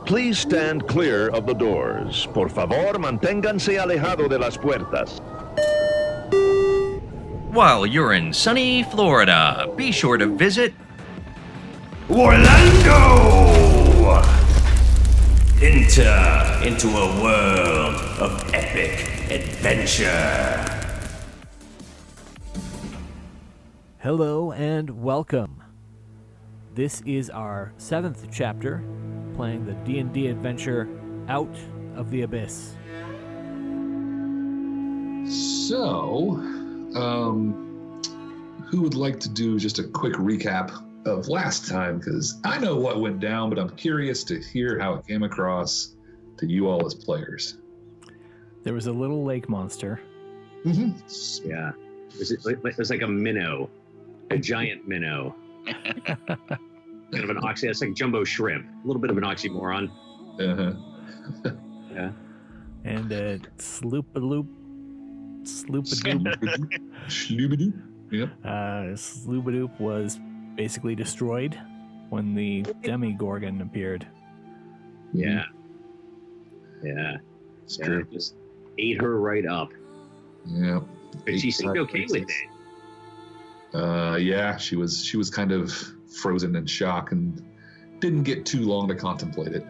Please stand clear of the doors. Por favor, manténganse alejado de las puertas. While you're in sunny Florida, be sure to visit WARlando! Enter into a world of epic adventure. Hello and welcome. This is our 7th chapter, playing the D&D adventure Out of the Abyss. So, who would like to do just a quick recap of last time? Because I know what went down, but I'm curious to hear how it came across to you all as players. There was a little lake monster. Mm-hmm. Yeah. It was like a minnow, a giant minnow. Kind of an it's like jumbo shrimp. A little bit of an oxymoron. Uh-huh. Yeah. And Sloopadoop. Sloobadoop. Yep. Sloobadoop was basically destroyed when the Demigorgon appeared. Yeah. Yeah. It's true. Just ate her right up. Yeah. But she seemed okay with it. Yeah, she was kind of frozen in shock and didn't get too long to contemplate it.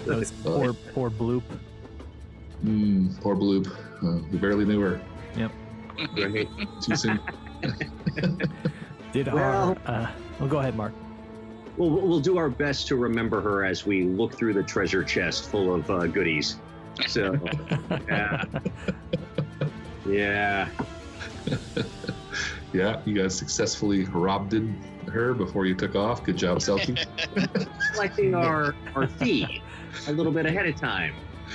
Those poor Bloop. Poor Bloop. We barely knew her. Yep. Right. Too soon. Well, go ahead, Mark. We'll do our best to remember her as we look through the treasure chest full of goodies. So, yeah. Yeah. Yeah, you guys successfully robbed her before you took off. Good job, Selkie. Collecting our fee a little bit ahead of time.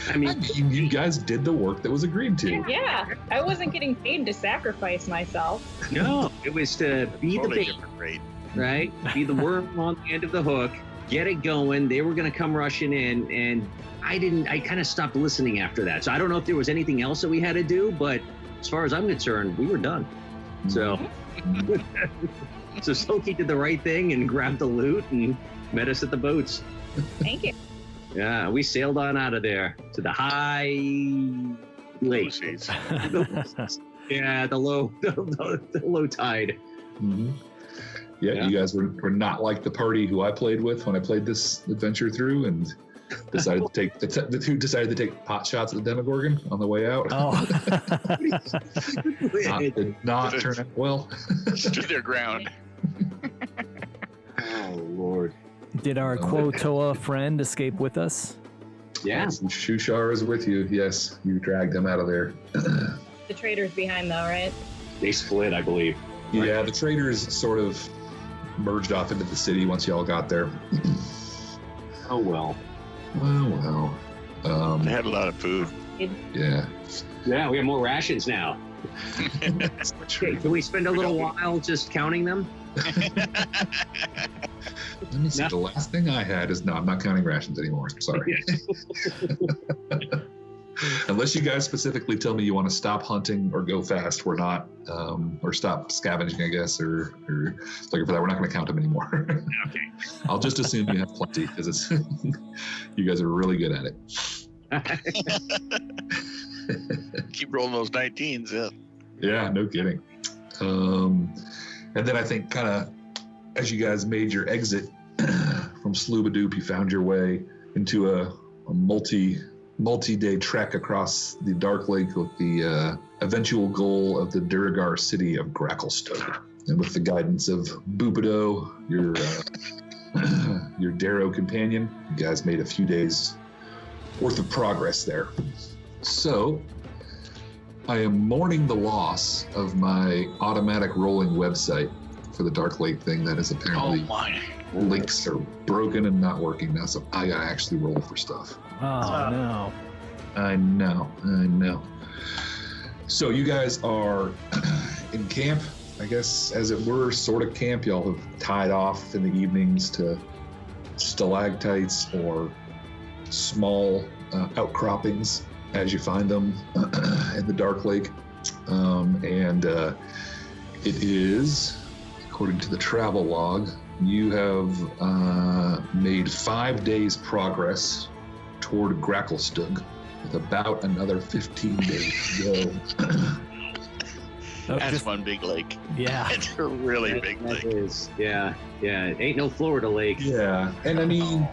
I mean, you guys did the work that was agreed to. Yeah, I wasn't getting paid to sacrifice myself. No, it was to be the bait, right? Be the worm on the end of the hook, get it going. They were going to come rushing in, and I kind of stopped listening after that. So I don't know if there was anything else that we had to do, but as far as I'm concerned, we were done. So, so Soki did the right thing and grabbed the loot and met us at the boats. Thank you. Yeah, we sailed on out of there to the high lake. Yeah, the low tide. Mm-hmm. Yeah, you guys were not like the party who I played with when I played this adventure through, and decided to take the two decided to take pot shots at the Demogorgon on the way out. Oh. Did not turn out well. Stood their ground. Oh Lord! Did our Quotoa friend escape with us? Yeah. Shushar is with you. Yes, you dragged him out of there. The trader's behind though, right? They split, I believe. Yeah, the traders sort of merged off into the city once y'all got there. Oh well. Well. They had a lot of food. Yeah. Yeah, we have more rations now. Okay, can we spend a little while just counting them? Let me see. No. The last thing I had is I'm not counting rations anymore. Sorry. Unless you guys specifically tell me you want to stop hunting or go fast, we're not, or stop scavenging, I guess, or looking for that. We're not going to count them anymore. Okay. I'll just assume you have plenty because it's you guys are really good at it. Keep rolling those 19s, yeah. Yeah, no kidding. And then I think kind of as you guys made your exit from Sloobadoop, you found your way into a multi-day trek across the Dark Lake with the eventual goal of the Duragar city of Gracklestone. And with the guidance of Boopido, your Darrow companion, you guys made a few days worth of progress there. So, I am mourning the loss of my automatic rolling website for the Dark Lake thing. That is apparently links are broken and not working now, so I gotta actually roll for stuff. Oh, no. I know. So you guys are in camp, I guess, as it were, sort of camp. Y'all have tied off in the evenings to stalactites or small outcroppings as you find them in the Dark Lake. And it is, according to the travel log, You have made 5 days progress toward Gracklestug, with about another 15 days to go. That's one big lake. Yeah. It's a really big That lake. is, yeah. It ain't no Florida lake. Yeah, and I mean,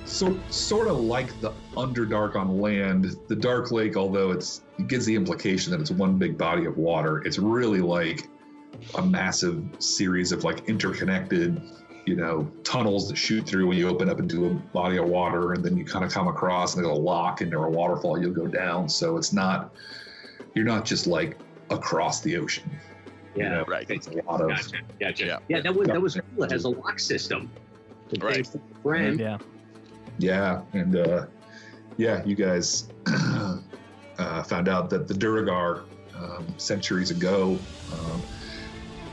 sort of like the Underdark on land, the Dark Lake, although it gives the implication that it's one big body of water, it's really like a massive series of like interconnected, tunnels that shoot through when you open up into a body of water, and then you kind of come across and there's a lock and there's a waterfall, you'll go down. So you're not just like across the ocean. Yeah, right. It's a lot of Gotcha. Yeah, that was cool. It has a lock system. Right. Friend. Yeah. Yeah, and you guys found out that the Duragar centuries ago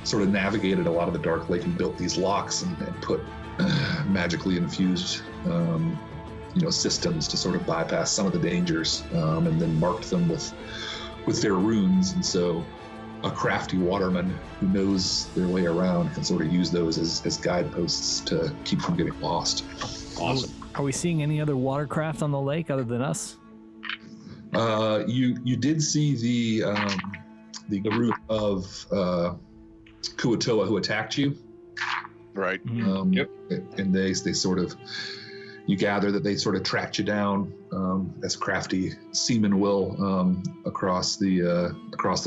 sort of navigated a lot of the Dark Lake and built these locks and put magically infused systems to sort of bypass some of the dangers, and then marked them with their runes. And so a crafty waterman who knows their way around can sort of use those as guideposts to keep from getting lost. Awesome. Are we seeing any other watercraft on the lake other than us? You did see the group of Kuatoa who attacked you. Right. Yep. And they sort of, you gather that they sort of tracked you down, as crafty seamen will, across the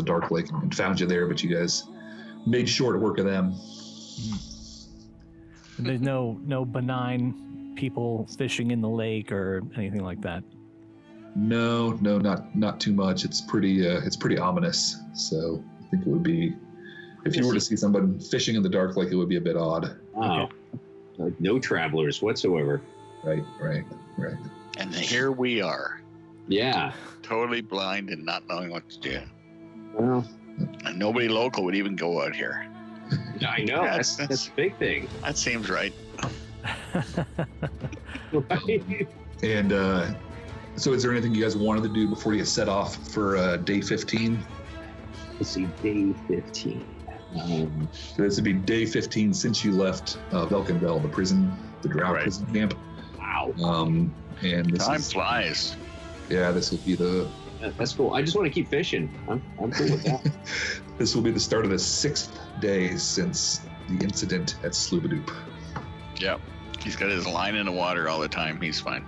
Dark Lake, and found you there. But you guys made short work of them. There's no benign people fishing in the lake or anything like that. No, not too much. It's pretty ominous. So I think it would be, if you were to see someone fishing in the Dark Lake, it would be a bit odd. Wow. Okay. Like no travelers whatsoever. Right. And here we are, Yeah. totally blind and not knowing what to do. Well, And nobody local would even go out here. I know. Yeah, That's a big thing. That seems right. And so is there anything you guys wanted to do before you set off for day 15? Let's see, day 15. So this would be day 15 since you left Velkenvel, the Drow Right. prison camp. Wow. And this Time is, flies. this will be the That's cool. I just want to keep fishing. I'm cool with that. this will be the start of the 6th day since the incident at Slubadoop. Yep. He's got his line in the water all the time. He's fine.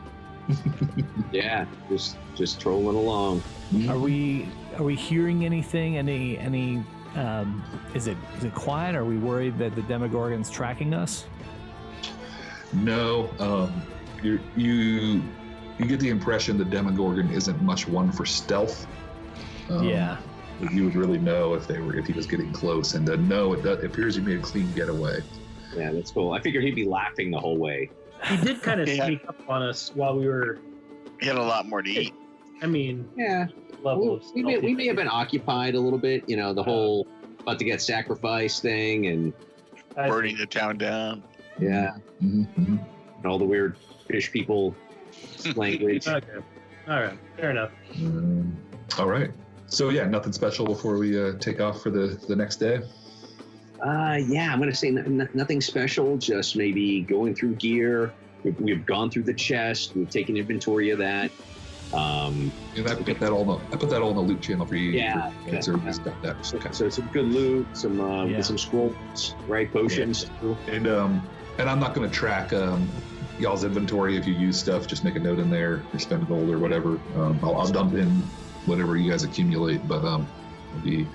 Yeah, just trolling along. Are we hearing anything? Any? Is it quiet? Are we worried that the Demogorgon's tracking us? No, you get the impression the Demogorgon isn't much one for stealth. Yeah. You would really know if he was getting close. And no, it appears he made a clean getaway. Yeah, that's cool. I figured he'd be laughing the whole way. He did kind of Yeah. sneak up on us while we were. He had a lot more to eat. I mean, Yeah. level of. We may have been occupied a little bit, the whole about to get sacrificed thing, and Burning the town down. yeah, Mm-hmm. and all the weird fish people language. Okay. All right. Fair enough. All right. So yeah, nothing special before we take off for the next day. Yeah, I'm gonna say nothing special. Just maybe going through gear. We've gone through the chest. We've taken inventory of that. And I put that all in the loot channel for you. Yeah. So everybody's got that. Okay. So some good loot, some scrolls, right? Potions. And I'm not going to track y'all's inventory. If you use stuff, just make a note in there. Or spend it old or whatever. I'll dump in whatever you guys accumulate, but it'll be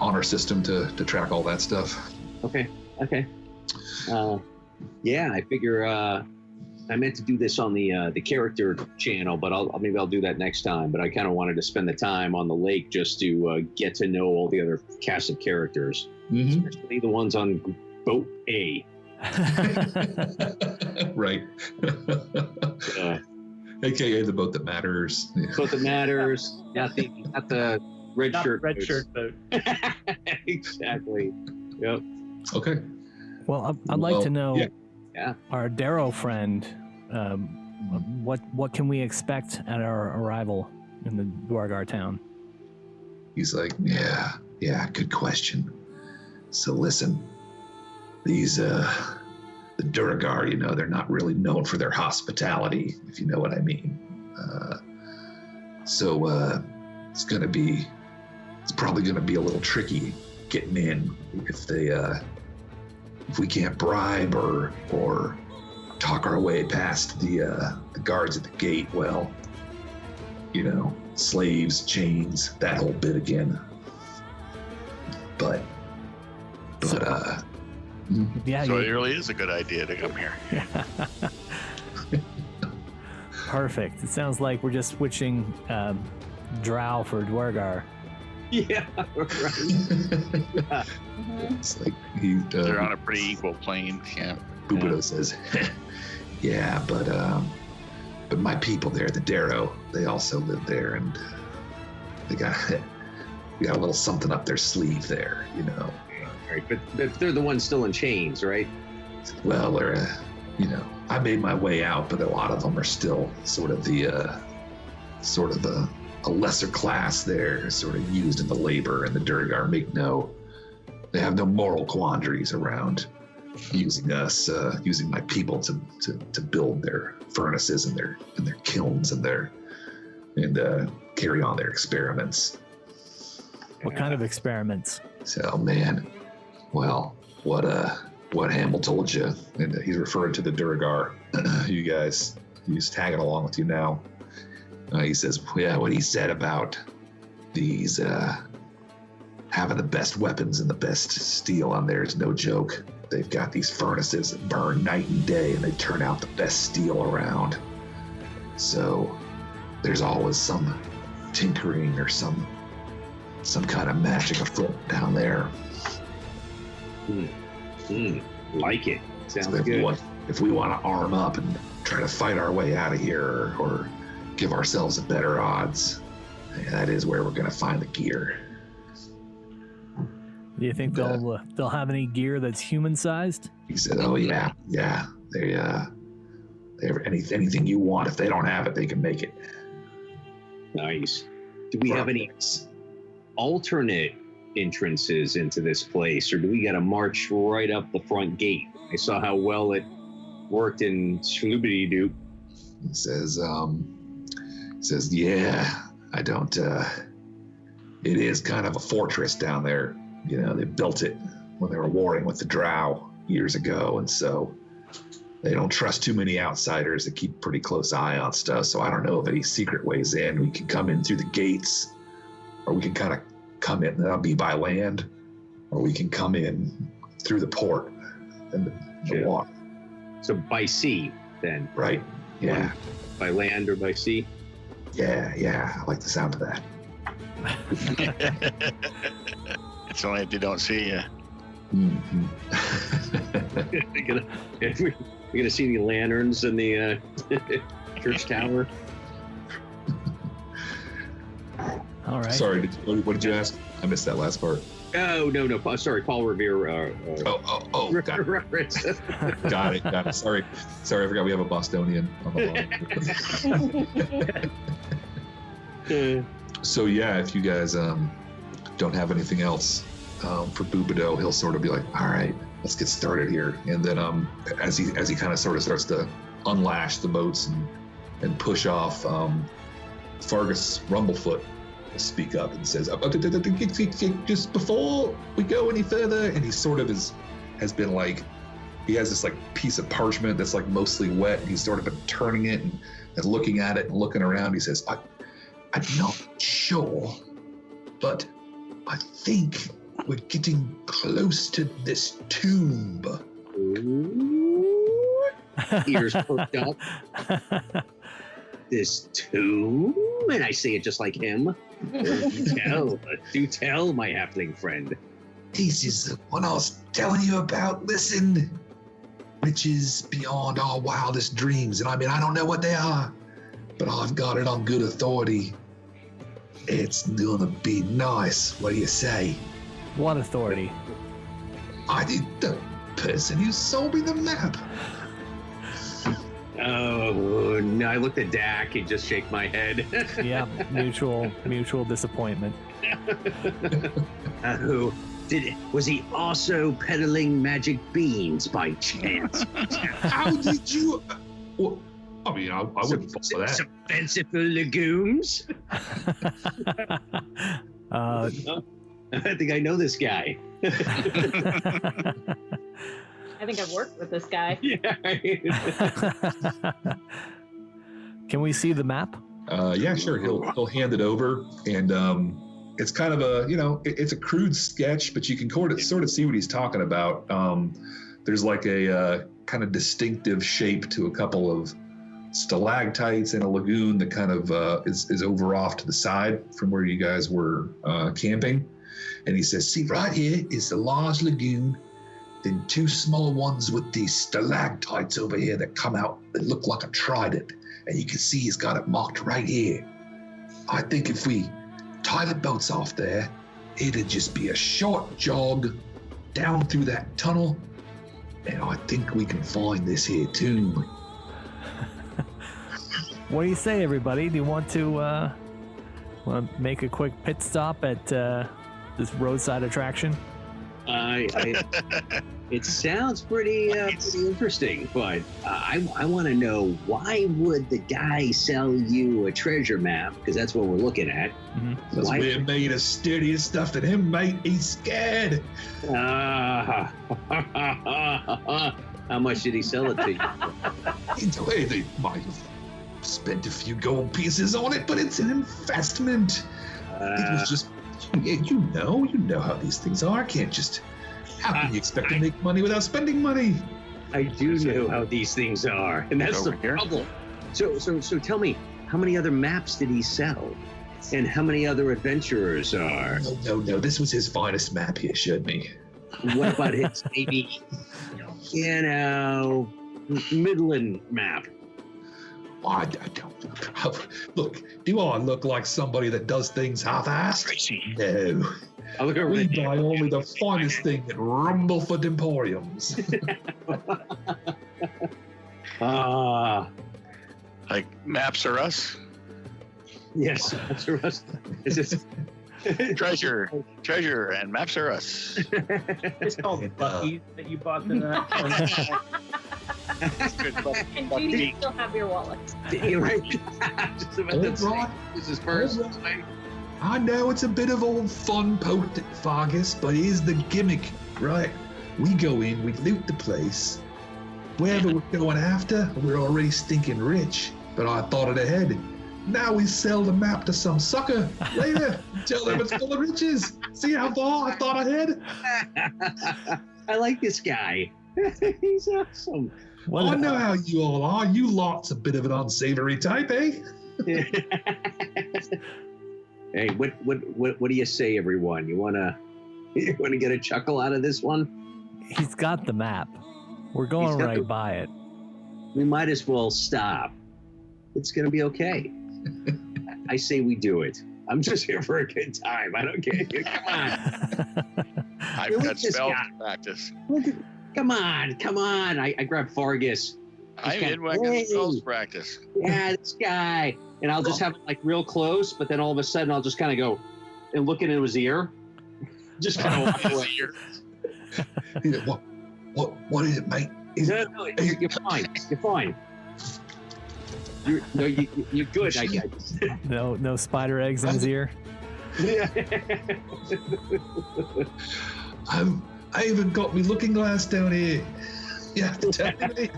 on our system to track all that stuff. Okay. Yeah, I figure I meant to do this on the character channel, but maybe I'll do that next time. But I kind of wanted to spend the time on the lake just to get to know all the other cast of characters, especially the ones on boat A. Right. AKA the boat that matters. Boat that matters, not the red Not shirt. red boats. shirt boat. Exactly. Yep. Okay. Well, I'd like to know, Yeah. our Darrow friend, what can we expect at our arrival in the Dwargar town? He's like, yeah, good question. So listen, these Duragar, you know, they're not really known for their hospitality, if you know what I mean. So it's probably gonna be a little tricky getting in if we can't bribe or talk our way past the guards at the gate. Well, you know, slaves, chains, that whole bit again. But yeah. So it really is a good idea to come here. Perfect. It sounds like we're just switching Drow for Dwargar. Yeah, right. It's like They're on a pretty equal plane. Yeah. Bubido says, yeah, but my people there, the Darrow, they also live there, and we got a little something up their sleeve there, you know. Right, but they're the ones still in chains, right? Well, they're, you know, I made my way out, but a lot of them are still sort of a lesser class there, sort of used in the labor, and the Duragar they have no moral quandaries around using us, using my people to build their furnaces and their kilns and carry on their experiments. What kind of experiments? So, man, well, what Hamill told you, and he's referring to the Duragar. You guys, he's tagging along with you now. He says, yeah, what he said about these having the best weapons and the best steel on there is no joke. They've got these furnaces that burn night and day, and they turn out the best steel around. So there's always some tinkering or some kind of magic afoot down there. Like it. Sounds So good. if we want to arm up and try to fight our way out of here, or give ourselves a better odds, that is where we're going to find the gear. Do you think they'll have any gear that's human-sized? He said, "Oh yeah. They have anything you want. If they don't have it, they can make it." Nice. Do we have any alternate entrances into this place, or do we got to march right up the front gate? I saw how well it worked in Shloobity-Doo. He says, "Yeah, I don't. It is kind of a fortress down there. You know, they built it when they were warring with the Drow years ago, and so they don't trust too many outsiders. They keep a pretty close eye on stuff. So I don't know of any secret ways in. We can come in through the gates, or we can kind of come in, that'll be by land, or we can come in through the port and the water." So by sea, then. Right? Yeah. By land or by sea? Yeah. I like the sound of that. It's only if they don't see you. Mm-hmm. We're gonna see the lanterns in the church tower. All right. Sorry, what did you ask? I missed that last part. Oh, no. Sorry, Paul Revere. Got it. Reference. Got it. Sorry, I forgot we have a Bostonian on the line. So yeah, if you guys don't have anything else for Bubido, he'll sort of be like, "All right, let's get started here." And then as he kind of sort of starts to unlash the boats and push off, Fargus Rumblefoot will speak up and says, "Just before we go any further," and he sort of has been like, he has this like piece of parchment that's like mostly wet, and he's sort of been turning it and looking at it and looking around. He says, I'm not sure, but I think we're getting close to this tomb." Ears perked up. This tomb? And I say it just like him. Do tell, my halfling friend. "This is the one I was telling you about. Listen, which is beyond our wildest dreams. And I mean, I don't know what they are, but I've got it on good authority. It's gonna be nice. What do you say?" What authority? "I did the person who sold me the map." Oh, no, I looked at Dak and just shake my head. Yeah, mutual disappointment. Was he also peddling magic beans by chance? How did you? Well, I mean, I wouldn't follow that. Some fanciful legumes? I think I know this guy. I think I've worked with this guy. Yeah. Can we see the map? Yeah, sure. He'll hand it over, and it's kind of a, it's a crude sketch, but you can sort of see what he's talking about. There's like a kind of distinctive shape to a couple of stalactites in a lagoon that kind of is over off to the side from where you guys were camping. And he says, see, right here is the large lagoon, then two smaller ones with these stalactites over here that come out that look like a trident. And you can see he's got it marked right here. I think if we tie the boats off there, it'd just be a short jog down through that tunnel, and I think we can find this here tomb. What do you say, everybody? Do you want to make a quick pit stop at this roadside attraction? It sounds pretty interesting, but I want to know, why would the guy sell you a treasure map? Because that's what we're looking at. Because we're made of sturdier stuff than him, mate. He's scared. How much did he sell it to you? They might have spent a few gold pieces on it, but it's an investment. It was just, you know how these things are. How can you expect to make money without spending money? I do know how these things are, and that's the problem. So tell me, how many other maps did he sell? And how many other adventurers are? No, this was his finest map he showed me. What about his maybe, Midland map? I don't. Look, do I look like somebody that does things half-assed? No. We buy only the finest thing at Rumbleford Emporiums. Like maps are us? Yes, maps are us. Is this treasure, and maps are us. It's called Bucky that you bought the map. And do you still have your wallet? You're right. Just about to say, this is first. I know it's a bit of old fun poked at Fargus, but here's the gimmick, right? We go in, we loot the place. Wherever we're going after, we're already stinking rich. But I thought it ahead. Now we sell the map to some sucker later. Tell them it's full of riches. See how far I thought ahead? I like this guy. He's awesome. I know how you all are. You lot's a bit of an unsavory type, eh? Hey, what do you say, everyone? You wanna get a chuckle out of this one? He's got the map. We're going right by it. We might as well stop. It's gonna be okay. I say we do it. I'm just here for a good time. I don't care. Come on. I've got spells to practice. Come on. I grab Fargus. I'm in when I got spells practice. Yeah, this guy. And I'll just have it like real close, but then all of a sudden I'll just kind of go and look into his ear. Just kind of walk away. What is it, mate? No, you're fine. You're fine. You're good, I guess. No spider eggs in his ear. I even got me looking glass down here. You have to tell me.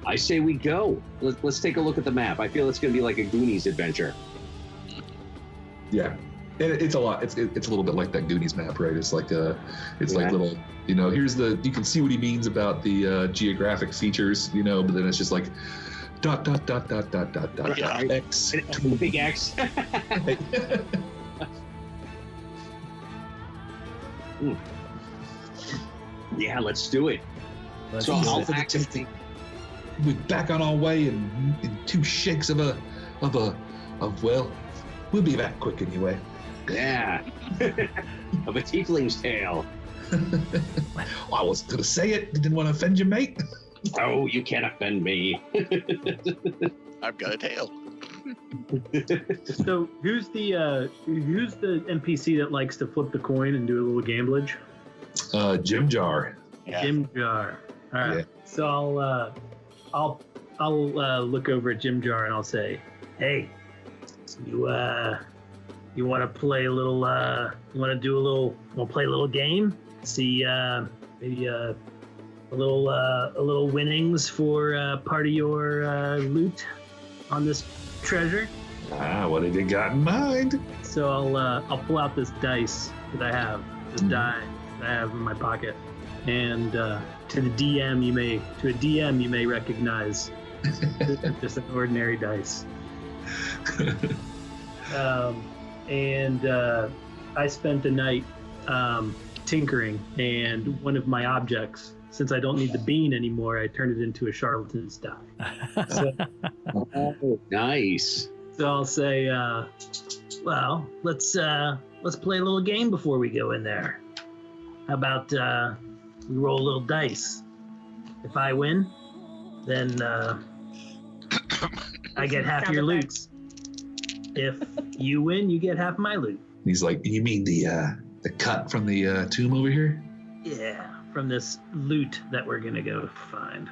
I say we go. Let's take a look at the map. I feel it's going to be like a Goonies adventure. Yeah, and it's a lot. It's a little bit like that Goonies map, right? It's like like little. Here's you can see what he means about the geographic features. But then it's just like dot X. Big X. Yeah, let's do it. We're back on our way in 2 shakes of we'll be back quick anyway. Yeah. Of a tiefling's tail. I wasn't gonna say it. Didn't want to offend you, mate. Oh, you can't offend me. I've got a tail. So who's the NPC that likes to flip the coin and do a little gamblage? Jim Jar. Yeah. Jim Jar. All right. Yeah. So I'll look over at Jim Jar and I'll say, "Hey, you want to play a little? You want to do a little? Want to play a little game? See, maybe a little winnings for part of your loot on this treasure." What have you got in mind? So I'll pull out this dice that I have, this die that I have in my pocket, and to a DM you may recognize just an ordinary dice. I spent the night tinkering, and one of my objects, since I don't need the bean anymore, I turned it into a charlatan's die. So, Oh, nice. so I'll say, well, let's play a little game before we go in there. How about we roll a little dice? If I win, then I get half your loot. If you win, you get half my loot. He's like, you mean the cut from the tomb over here? Yeah, from this loot that we're gonna go find.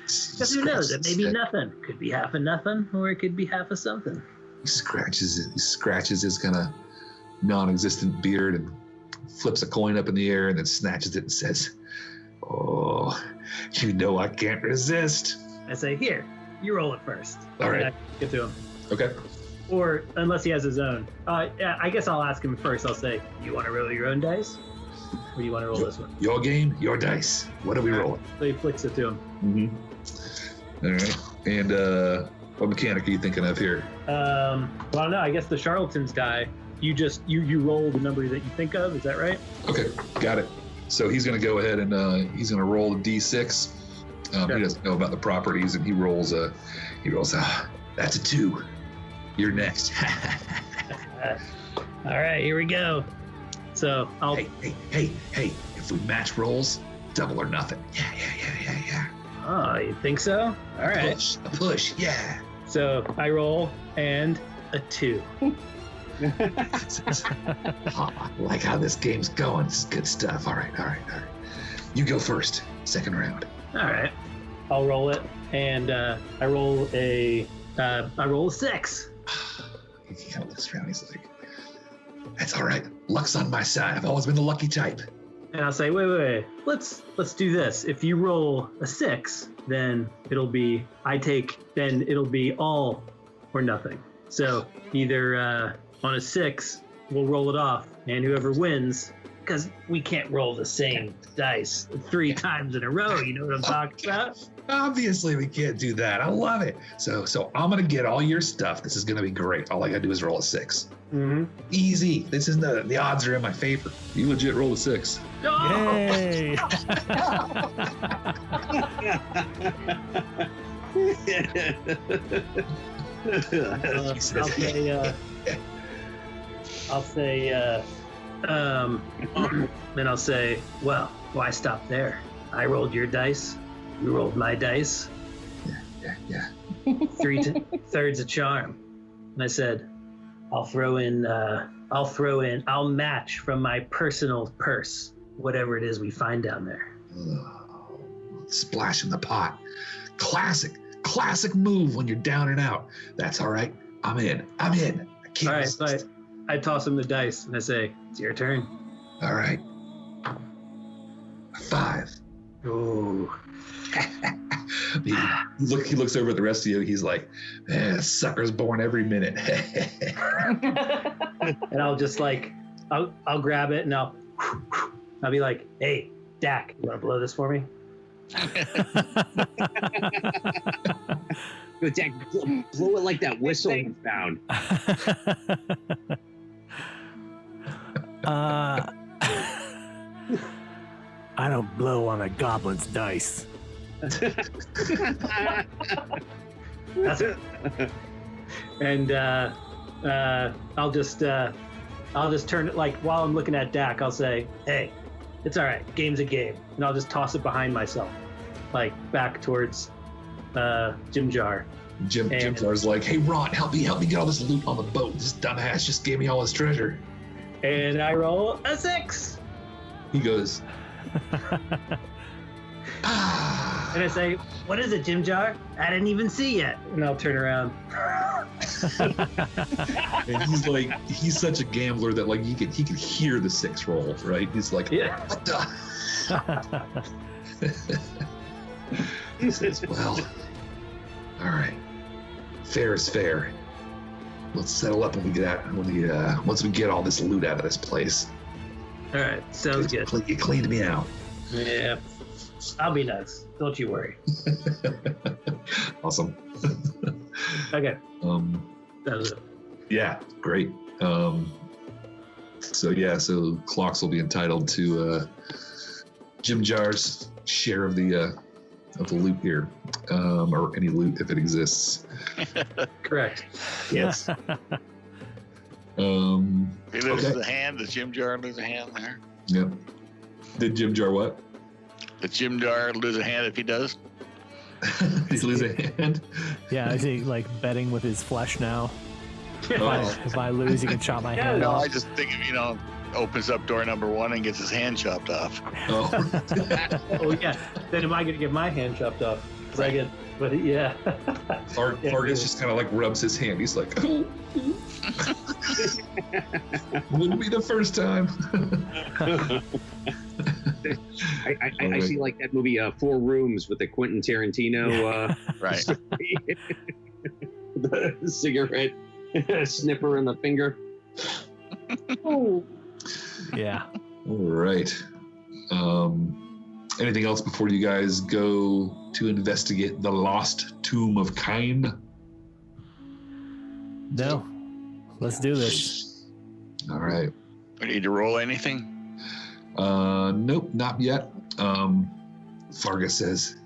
Because who knows? It may be nothing. Could be half of nothing, or it could be half of something. He scratches his kind of non-existent beard and flips a coin up in the air and then snatches it and says, "Oh, you know I can't resist." I say, "Here, you roll it first." All right. And I get to him. Okay. Or unless he has his own. Yeah, I guess I'll ask him first. I'll say, "You want to roll your own dice, or do you want to roll this one?" Your game, your dice. What are we rolling? So he flicks it to him. Mm-hmm. All right. And what mechanic are you thinking of here? Well, I don't know. I guess the charlatan's die. You just you roll the number that you think of. Is that right? Okay, got it. So he's going to go ahead and he's going to roll a d6. Okay. He doesn't know about the properties, and he rolls that's a 2. You're next. All right, here we go. So I'll. Hey! If we match rolls, double or nothing. Yeah. Oh, you think so? All right. A push. Yeah. So I roll and a 2. I like how this game's going. This is good stuff. All right. You go first. Second round. All right. I'll roll it, and I roll a 6. He kind of looks around. He's like, "That's all right. Luck's on my side. I've always been the lucky type." And I'll say, wait. Let's do this. If you roll a 6, then it'll be all or nothing. So either on a 6, we'll roll it off, and whoever wins, because we can't roll the same dice 3 times in a row. You know what I'm talking about? Obviously, we can't do that. I love it. So I'm gonna get all your stuff. This is gonna be great. All I gotta do is roll a 6. Mm-hmm. Easy. This is the odds are in my favor. You legit roll a 6. Yay! Then I'll say, well, why stop there? I rolled your dice. You rolled my dice. Yeah. 3/3 a charm. And I said, I'll match from my personal purse, whatever it is we find down there. Splash in the pot. Classic move when you're down and out. That's all right. I'm in. I can't All right, resist. so I toss him the dice and I say, it's your turn. All right. 5. Ooh. He looks over at the rest of you. He's like, sucker's born every minute. And I'll just I'll grab it and I'll be like, hey, Dak, you want to blow this for me? Go, Dak, blow it like that whistle we found. I don't blow on a goblin's dice. That's it. And I'll just turn it, like, while I'm looking at Dak, I'll say, hey, it's all right, game's a game. And I'll just toss it behind myself, like back towards Jim Jar. Jim Jar's like, hey, Ron, help me get all this loot on the boat. This dumbass just gave me all his treasure. And I roll a 6. He goes, And I say, what is it, Jim Jar? I didn't even see yet. And I'll turn around. and he's such a gambler that like he could hear the 6 roll, right? He's like, Yeah. What the? He says, well, all right, fair is fair. Let's settle up when we get out. Once we get all this loot out of this place. All right, sounds good. You cleaned me out. Yeah, I'll be nice. Don't you worry. Awesome. Okay. That was it. Yeah, great. So Clocks will be entitled to Jim Jar's share of the loot here, or any loot if it exists. Correct. Yes. He loses a hand. Does Jim Jar lose a hand there? Yep. Did Jim Jar what? Did Jim Jar lose a hand if he does? He's losing a hand? Yeah, is he like betting with his flesh now? Oh. If I lose, he can chop my hand No, off. I just think if, opens up door number 1 and gets his hand chopped off. Oh. Oh, yeah. Then am I going to get my hand chopped off? Yeah. Fargus just kind of like rubs his hand. He's like, oh. Wouldn't be the first time. I see like that movie 4 Rooms with the Quentin Tarantino right. The cigarette snipper in the finger. Oh. Yeah. All right. Anything else before you guys go to investigate the lost tomb of Cain? No. Let's do this. All right. We need to roll anything? Nope, not yet. Fargus says,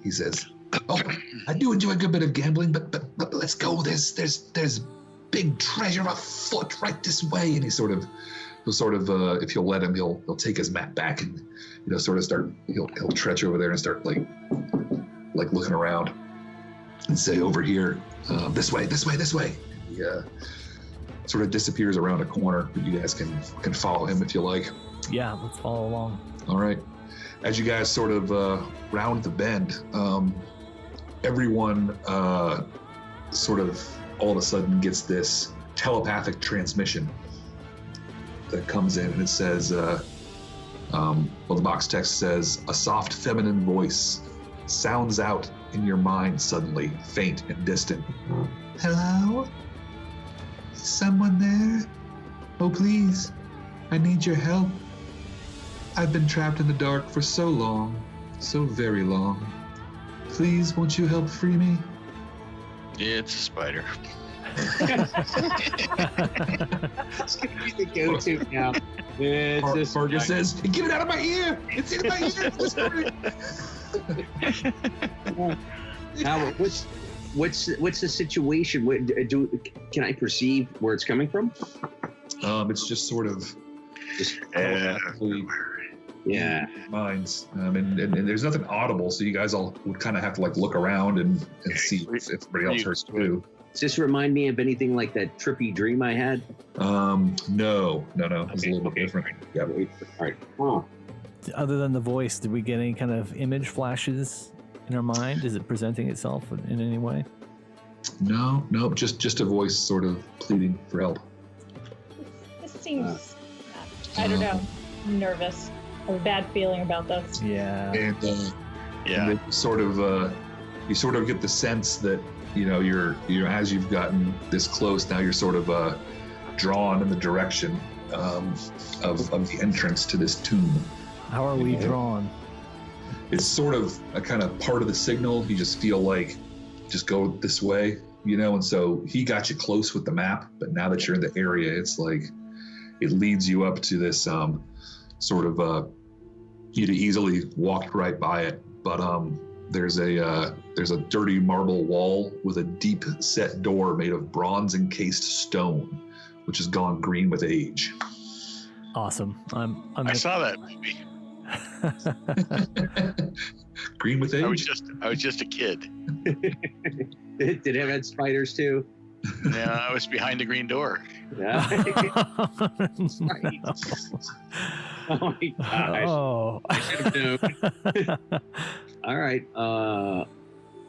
oh, I do enjoy a good bit of gambling, but let's go. There's big treasure afoot right this way. And he'll sort of, if you'll let him, he'll take his map back and, sort of start, he'll trudge over there and start like looking around and say, over here, this way. And he sort of disappears around a corner, but you guys can follow him if you like. Yeah, let's follow along. All right. As you guys sort of round the bend, everyone sort of all of a sudden gets this telepathic transmission that comes in, and it says, the box text says, a soft feminine voice sounds out in your mind suddenly, faint and distant. Hello? Is someone there? Oh, please. I need your help. I've been trapped in the dark for so long, so very long. Please, won't you help free me? Yeah, it's a spider. It's going to be the go-to now. Fargus says, get it out of my ear! It's in my ear! Now, what's the situation? Can I perceive where it's coming from? It's just sort of minds, and there's nothing audible, so you guys all would kind of have to like look around and see if everybody else heard too. Does this remind me of anything like that trippy dream I had? No. It's a little bit different. Yeah. All right. Oh. Other than the voice, did we get any kind of image flashes in our mind? Is it presenting itself in any way? No, just a voice sort of pleading for help. This seems, I don't know, I'm nervous. I have a bad feeling about this. Yeah. And then you sort of get the sense that, you're as you've gotten this close, now you're sort of drawn in the direction of the entrance to this tomb. How are we drawn? It's sort of a kind of part of the signal. You just feel like, just go this way, and so he got you close with the map, but now that you're in the area, it's like, it leads you up to this sort of, you'd easily walked right by it, but there's a dirty marble wall with a deep set door made of bronze encased stone, which has gone green with age. Awesome. I saw that movie. Green with age? I was just a kid. Did it have spiders too? Yeah, I was behind the green door. Yeah. That's right. Oh my gosh. Oh. I should have known. All right.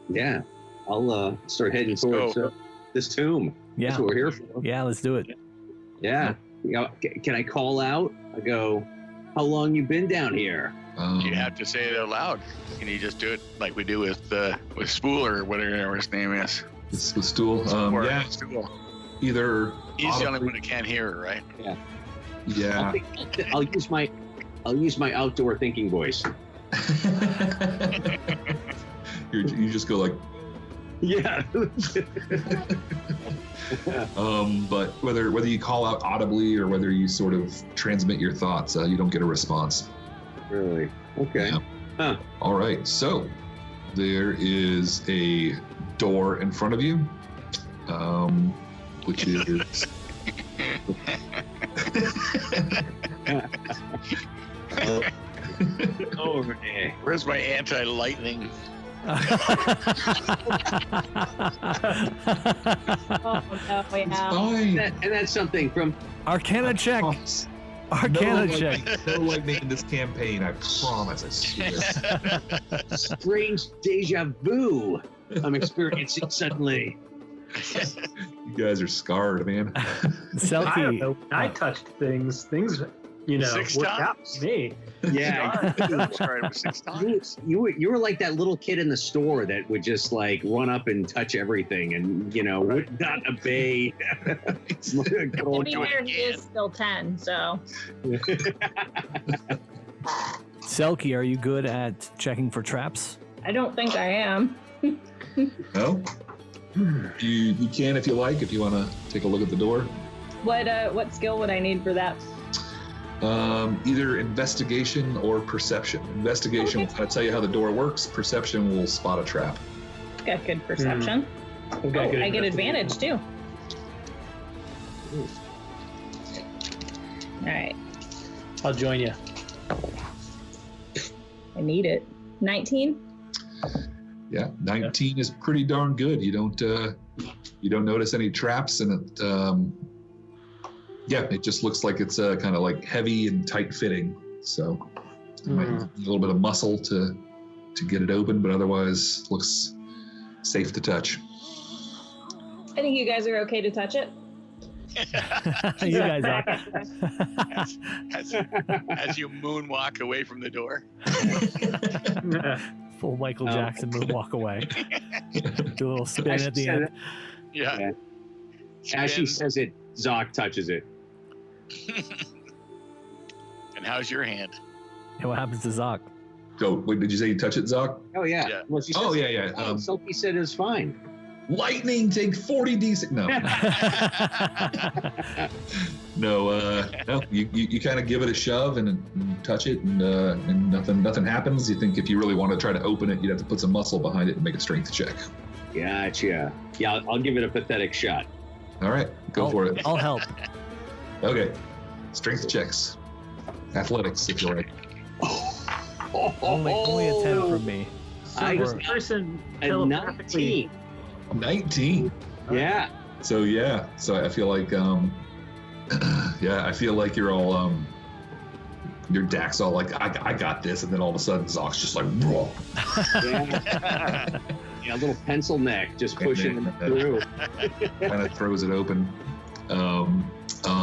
Yeah. I'll start heading towards this tomb. Yeah. That's what we're here for. Yeah, let's do it. Yeah. Can I call out? I go, how long you been down here? You have to say it out loud. Can you just do it like we do with Spool or whatever his name is? It's with Stool. Yeah. Stool. Either He's the only one that can't hear it, right? Yeah. Yeah. I'll use my outdoor thinking voice. You just go like, yeah. But whether you call out audibly or whether you sort of transmit your thoughts, you don't get a response. Really? Okay. Yeah. Huh. All right. So there is a door in front of you, which is. Over there. Where's my anti-lightning? Oh, no, yeah. Fine. And that's something from Arcana check. Arcana check. No lightning in this campaign, I promise. I swear. strange deja vu I'm experiencing suddenly. You guys are scarred, man. I don't Selkie. know. When I touched things, Six worked out times? for me. Yeah. I started with 6 times. You were like that little kid in the store that would just like run up and touch everything and would not obey. It's like a good old To be fair, he is still 10, so. Selkie, are you good at checking for traps? I don't think I am. No? You can if you like, if you want to take a look at the door. What skill would I need for that? Either investigation or perception. Investigation will kind of tell you how the door works. Perception will spot a trap. Got good perception. We've got good I get investigation. advantage too. All right. I'll join you. I need it. 19? Yeah, 19 is pretty darn good. You don't notice any traps, and it just looks like it's kind of like heavy and tight fitting. So it might need a little bit of muscle to get it open, but otherwise looks safe to touch. I think you guys are okay to touch it. You guys are. As you moonwalk away from the door. Full Michael Jackson move, walk away. Do a little spin at the end. Yeah. As she says it, Zoc touches it. And how's your hand? And what happens to Zoc? Oh, wait, did you say you touch it, Zoc? Oh, yeah. Yeah. Well, she says, Yeah. Sophie said it's fine. Lightning, take 40 d6. No. No, you kind of give it a shove and touch it, and nothing happens. You think if you really want to try to open it, you'd have to put some muscle behind it and make a strength check. Gotcha. Yeah, I'll give it a pathetic shot. All right, go for it. I'll help. Okay, strength checks, athletics, if you like. Only a 10 from me. I This was person a telepathically 19. 19. Yeah. So I feel like I feel like you're all your Dax all like I got this, and then all of a sudden Zoc's just like whoa. Yeah, a little pencil neck just pushing them through. Kind of throws it open.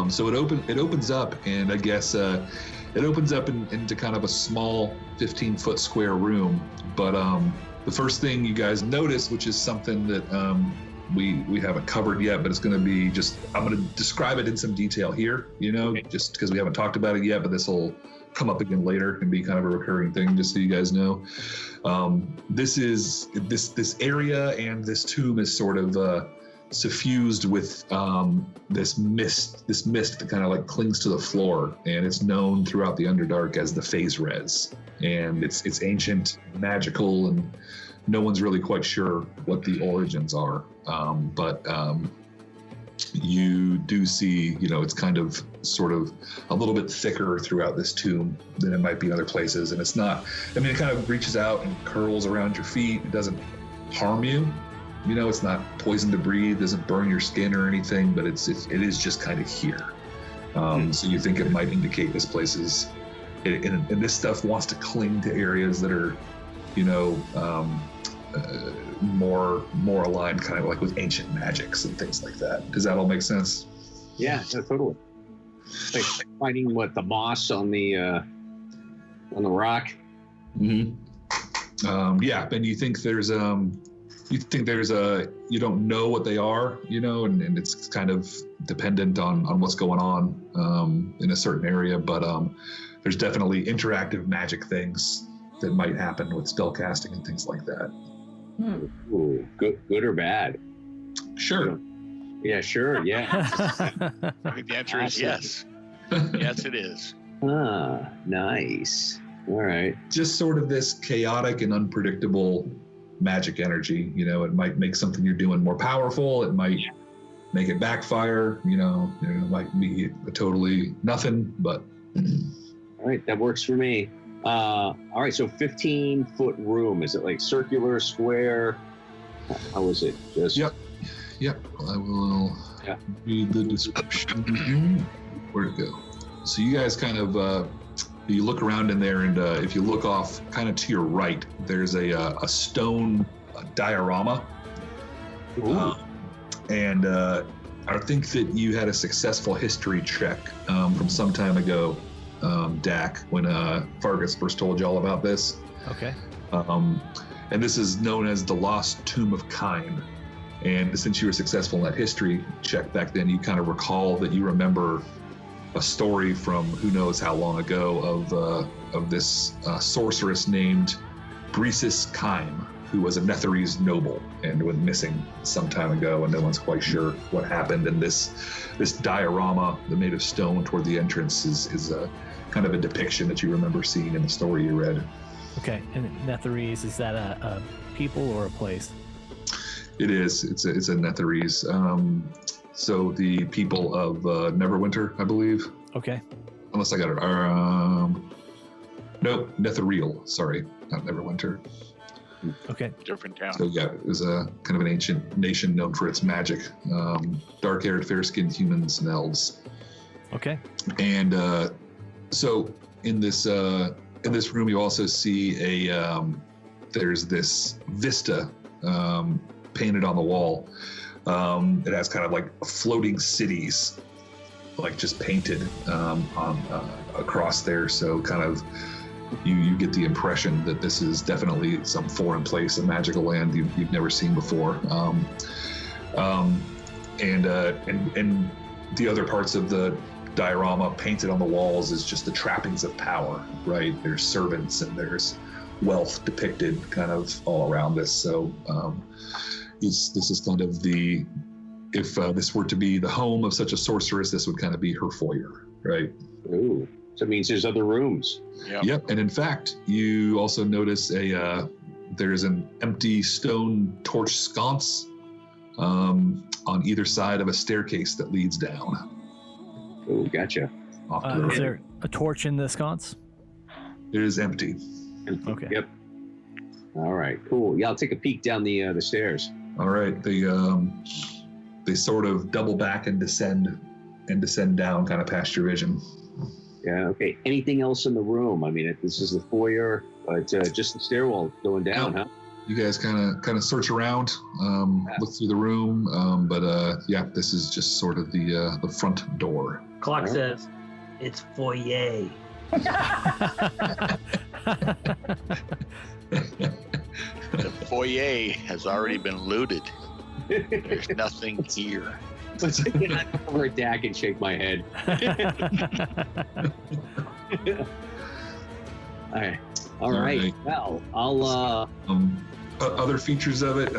So it opens up, and I guess it opens up into kind of a small 15-foot square room. But the first thing you guys notice, which is something that we haven't covered yet, but it's going to be I'm going to describe it in some detail here, just because we haven't talked about it yet, but this will come up again later and be kind of a recurring thing, just so you guys know. This area and this tomb is sort of suffused with this mist that kind of like clings to the floor, and it's known throughout the Underdark as the Phase Res, and it's ancient, magical, and no one's really quite sure what the origins are. But you do see, it's kind of sort of a little bit thicker throughout this tomb than it might be in other places, and it kind of reaches out and curls around your feet. It doesn't harm you. You know, it's not poison to breathe, doesn't burn your skin or anything, but it is just kind of here. So you think it might indicate this place is, and this stuff wants to cling to areas that are, you know, more aligned, kind of like with ancient magics and things like that. Does that all make sense? Yeah, totally. Like finding the moss on the rock. Mm-hmm. Yeah, and you think there's you don't know what they are, you know, and it's kind of dependent on what's going on in a certain area, but there's definitely interactive magic things that might happen with spell casting and things like that. Ooh, good or bad? Sure. Yeah, sure. Yeah. I think the answer is yes. Yes, it is. Ah, nice. All right. Just sort of this chaotic and unpredictable magic energy. You know, it might make something you're doing more powerful. It might make it backfire. You know, it might be totally nothing. But all right, that works for me. All right, so 15-foot room. Is it like circular, square? How is it? Just Yep. I will read the description. Where'd it go? So you guys kind of you look around in there, and if you look off kind of to your right, there's a stone diorama. And I think that you had a successful history check from some time ago, Dak, when Fargus first told you all about this. Okay. And this is known as the Lost Tomb of Kine. And since you were successful in that history check back then, you kind of recall that you remember a story from who knows how long ago of this sorceress named Bresis Kime, who was a Netherese noble and went missing some time ago, and no one's quite sure what happened. And this diorama, made of stone toward the entrance, is a kind of a depiction that you remember seeing in the story you read. Okay, and Netherese, is that a people or a place? It is. It's a Netherese. So the people of Neverwinter, I believe. Okay. Unless I got it. Nope, Netherreal. Sorry, not Neverwinter. Okay. Different town. So yeah, it was a kind of an ancient nation known for its magic. Dark-haired, fair-skinned humans and elves. Okay. And so in this room, you also see there's this vista painted on the wall. It has kind of like floating cities, like just painted across there. So kind of you get the impression that this is definitely some foreign place, a magical land you've never seen before. And the other parts of the diorama painted on the walls is just the trappings of power, right? There's servants and there's wealth depicted kind of all around this. So this is kind of if this were to be the home of such a sorceress, this would kind of be her foyer, right? Ooh, so it means there's other rooms. Yep. And in fact, you also notice there's an empty stone torch sconce on either side of a staircase that leads down. Oh, gotcha. Is there a torch in the sconce? It is empty. Okay. Yep. All right, cool. Yeah, I'll take a peek down the stairs. All right. They sort of double back and descend down kind of past your vision. Yeah, okay. Anything else in the room? I mean, this is the foyer, but just the stairwell going down, huh? You guys kind of search around, look through the room, but this is just sort of the front door. Clock says, it's foyer. The foyer has already been looted. There's nothing here. Let's get over a Dak and shake my head. All right. Well, I'll. Other features of it,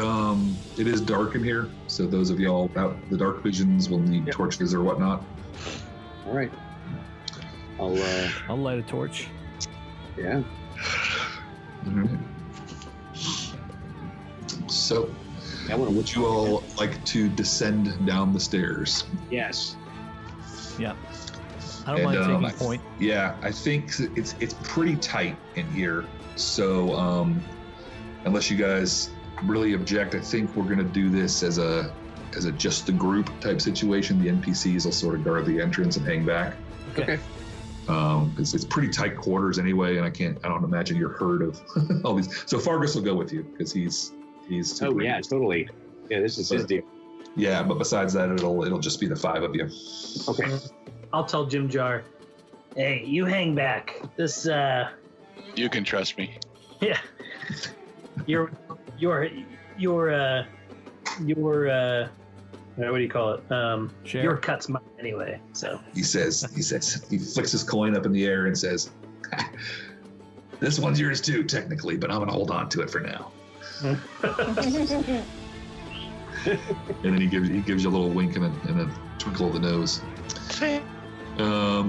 it is dark in here, so those of y'all out the dark visions will need torches or whatnot. All right. I'll light a torch. Yeah. All right. So, would you all like to descend down the stairs? Yes. Yeah. I don't mind taking point. Yeah, I think it's pretty tight in here. So, unless you guys really object, I think we're going to do this as a just the group type situation. The NPCs will sort of guard the entrance and hang back. Okay. Because it's pretty tight quarters anyway, and I don't imagine you're herd of all these. So Fargus will go with you because he's. Oh yeah, totally. Yeah, this is his deal. Yeah, but besides that, it'll just be the 5 of you. Okay. I'll tell Jim Jar, hey, you hang back. This You can trust me. yeah. Your what do you call it? Your cut's mine anyway. So He flicks his coin up in the air and says, "This one's yours too, technically, but I'm gonna hold on to it for now." And then he gives you a little wink and a twinkle of the nose.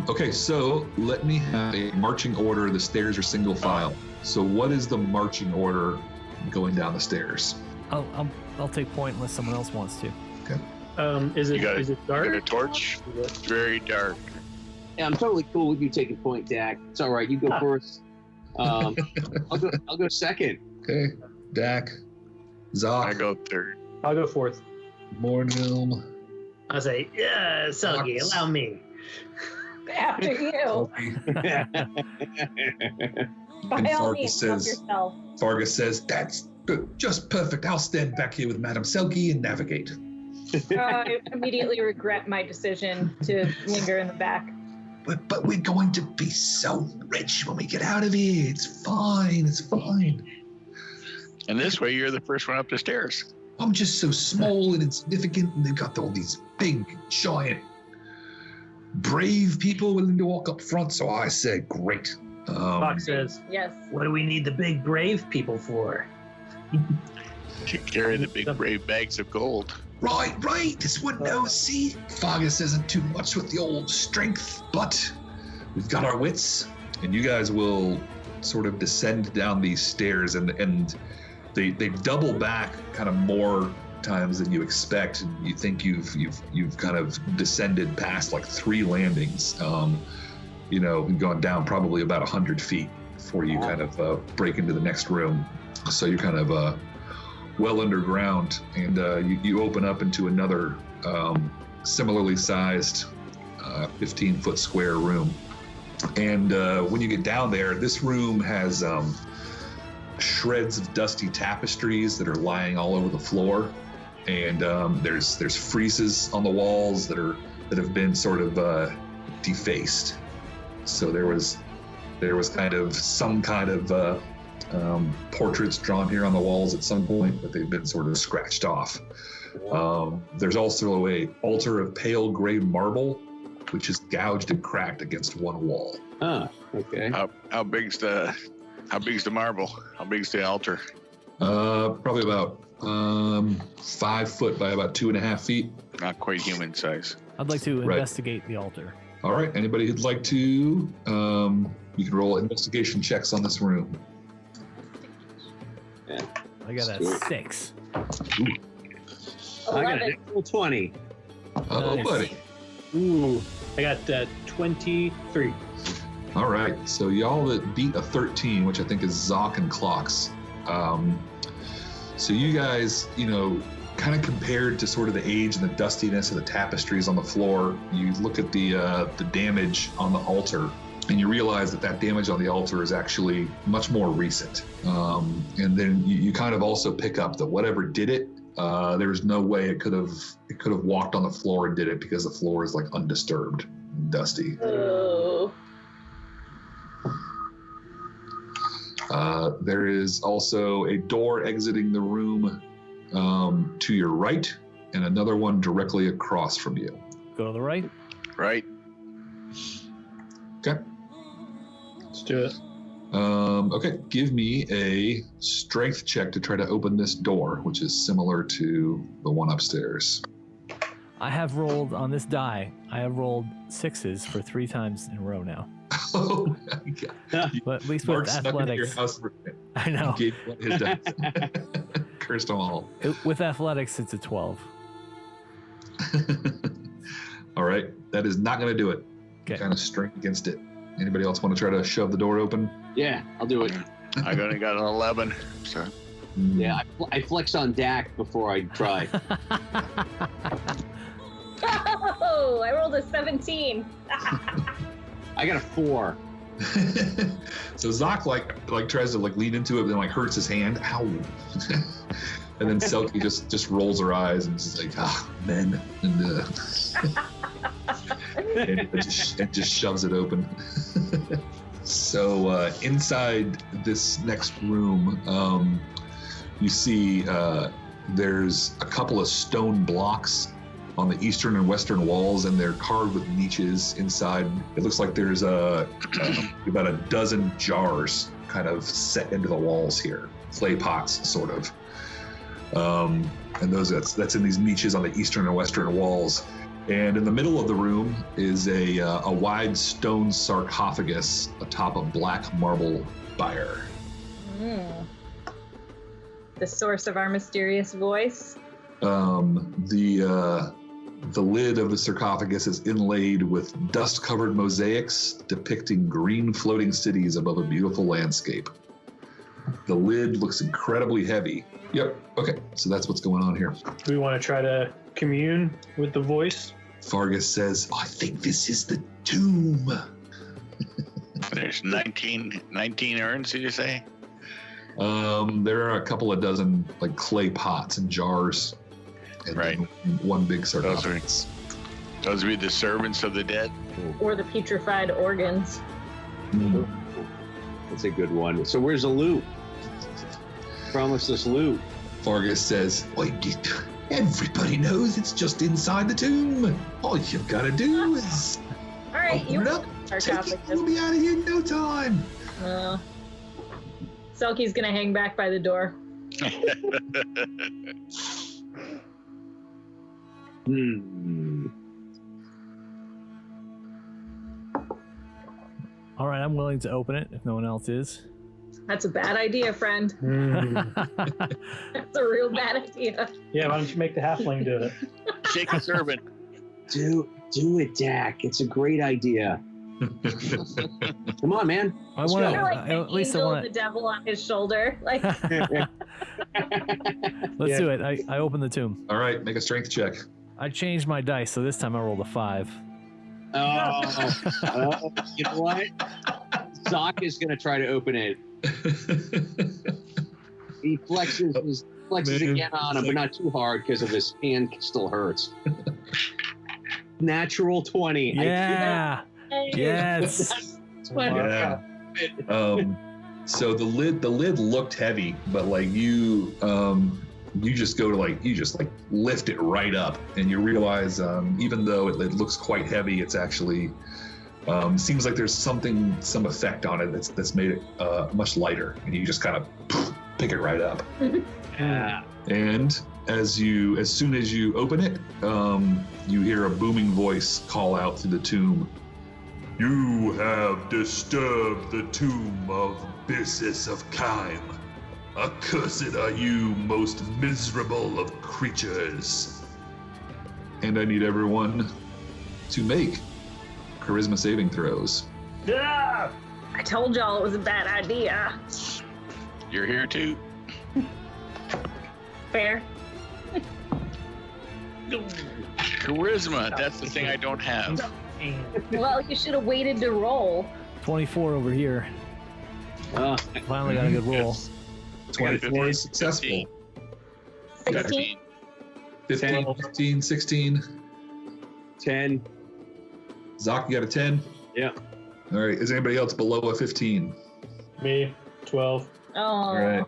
Okay, so let me have a marching order. The stairs are single file. So what is the marching order going down the stairs? I'll take point unless someone else wants to. Okay. Is it dark? You got a torch? It's very dark. Yeah, I'm totally cool with you taking point, Dak. It's all right. You go first. I'll go second. Okay, Dak, Zoc. I go third. I'll go fourth. Mornilm. I'll say, yeah, Selgie, allow me. After you. By And all Fargus means, help says, yourself. Fargus says, "That's just perfect. I'll stand back here with Madam Selkie and navigate." I immediately regret my decision to linger in the back. But we're going to be so rich when we get out of here. It's fine. It's fine. And this way, you're the first one up the stairs. I'm just so small and insignificant, and they've got all these big, giant, brave people willing to walk up front. So I said, great. Fox says, Yes. what do we need the big brave people for? To carry the big brave bags of gold. Right. This one knows. See, Fargus isn't too much with the old strength, but we've got our wits, and you guys will sort of descend down these stairs, and they double back kind of more times than you expect. And you think you've kind of descended past like 3 landings, and gone down probably about 100 feet before you kind of break into the next room. So you're kind of well underground, and you open up into another similarly sized 15-foot square room. And when you get down there, this room has shreds of dusty tapestries that are lying all over the floor, and there's friezes on the walls that have been sort of defaced. So there was kind of some kind of portraits drawn here on the walls at some point, but they've been sort of scratched off. There's also a altar of pale gray marble, which is gouged and cracked against one wall. Okay. How big's the marble? How big's the altar? Probably about 5 foot by about 2.5 feet. Not quite human size. I'd like to investigate the altar. All right. Anybody who'd like to, you can roll investigation checks on this room. Yeah. I got a 6. Ooh. I got a natural 20. Oh, buddy. Ooh, I got 23. All right. So y'all that beat a 13, which I think is Zoc and Clocks. So you guys, kind of compared to sort of the age and the dustiness of the tapestries on the floor, you look at the damage on the altar, and you realize that damage on the altar is actually much more recent. And then you kind of also pick up that whatever did it, there was no way it could have walked on the floor and did it, because the floor is like undisturbed and dusty. Oh. There is also a door exiting the room to your right, and another one directly across from you. Go to the right. Right. Okay. Let's do it. Okay, give me a strength check to try to open this door, which is similar to the one upstairs. I have rolled on this die. I have rolled 6s for 3 times in a row now. Oh, God. But at least with Mark snuck into your athletics, house. I know. Gave one his dice. Cursed them all. With athletics, it's a 12. All right, that is not going to do it. Okay. Kind of strength against it. Anybody else want to try to shove the door open? Yeah, I'll do it. I only got an 11. So Yeah, I flex on Dak before I try. Oh, I rolled a 17. I got a 4. So Zoc like tries to like lean into it, but then like hurts his hand. Ow! And then Selkie just rolls her eyes and is like, men, and and just shoves it open. So inside this next room, you see there's a couple of stone blocks on the eastern and western walls, and they're carved with niches inside. It looks like there's about a dozen jars kind of set into the walls here, clay pots, sort of. And that's in these niches on the eastern and western walls. And in the middle of the room is a wide stone sarcophagus atop a black marble bier. The source of our mysterious voice. The lid of the sarcophagus is inlaid with dust-covered mosaics depicting green floating cities above a beautiful landscape. The lid looks incredibly heavy. Yep, okay, so that's what's going on here. Do we want to try to commune with the voice? Fargus says, I think this is the tomb. There's 19 urns, did you say? There are a couple of dozen like clay pots and jars. And right. One big sarcophagus. Those would be the servants of the dead? Or the putrefied organs. That's a good one. So where's the loot? Promise us loot. Fargus says, everybody knows it's just inside the tomb. All you've got to do is all right, open it up, take it, we'll be out of here in no time. Selkie's gonna hang back by the door. All right, I'm willing to open it if no one else is. That's a bad idea, friend. That's a real bad idea. Yeah, why don't you make the halfling do it? Shake the servant. Do it, Dak. It's a great idea. Come on, man. I want You're like at least I want the devil on his shoulder. Like, let's do it. I open the tomb. All right, make a strength check. I changed my dice, so this time I rolled a 5. You know what? Zoc is going to try to open it. He flexes again on him, but not too hard because of his hand still hurts. Natural 20. Yeah. Yes. Yeah. So the lid looked heavy, but like you just go to you just lift it right up, and you realize even though it looks quite heavy, it's actually seems like there's some effect on it that's made it much lighter, and you just kind of pick it right up. And as soon as you open it, you hear a booming voice call out through the tomb. You have disturbed the tomb of Byssus of Kime. Accursed are you, most miserable of creatures. And I need everyone to make charisma saving throws. Yeah! I told y'all it was a bad idea. You're here too. Fair. Charisma, that's the thing I don't have. Well, you should have waited to roll. 24 over here. Finally got a good roll. 24 is successful. 16. 15, 15, 16. 10. Zoc, you got a 10? Yeah. All right. Is anybody else below a 15? Me, 12. Oh. All right.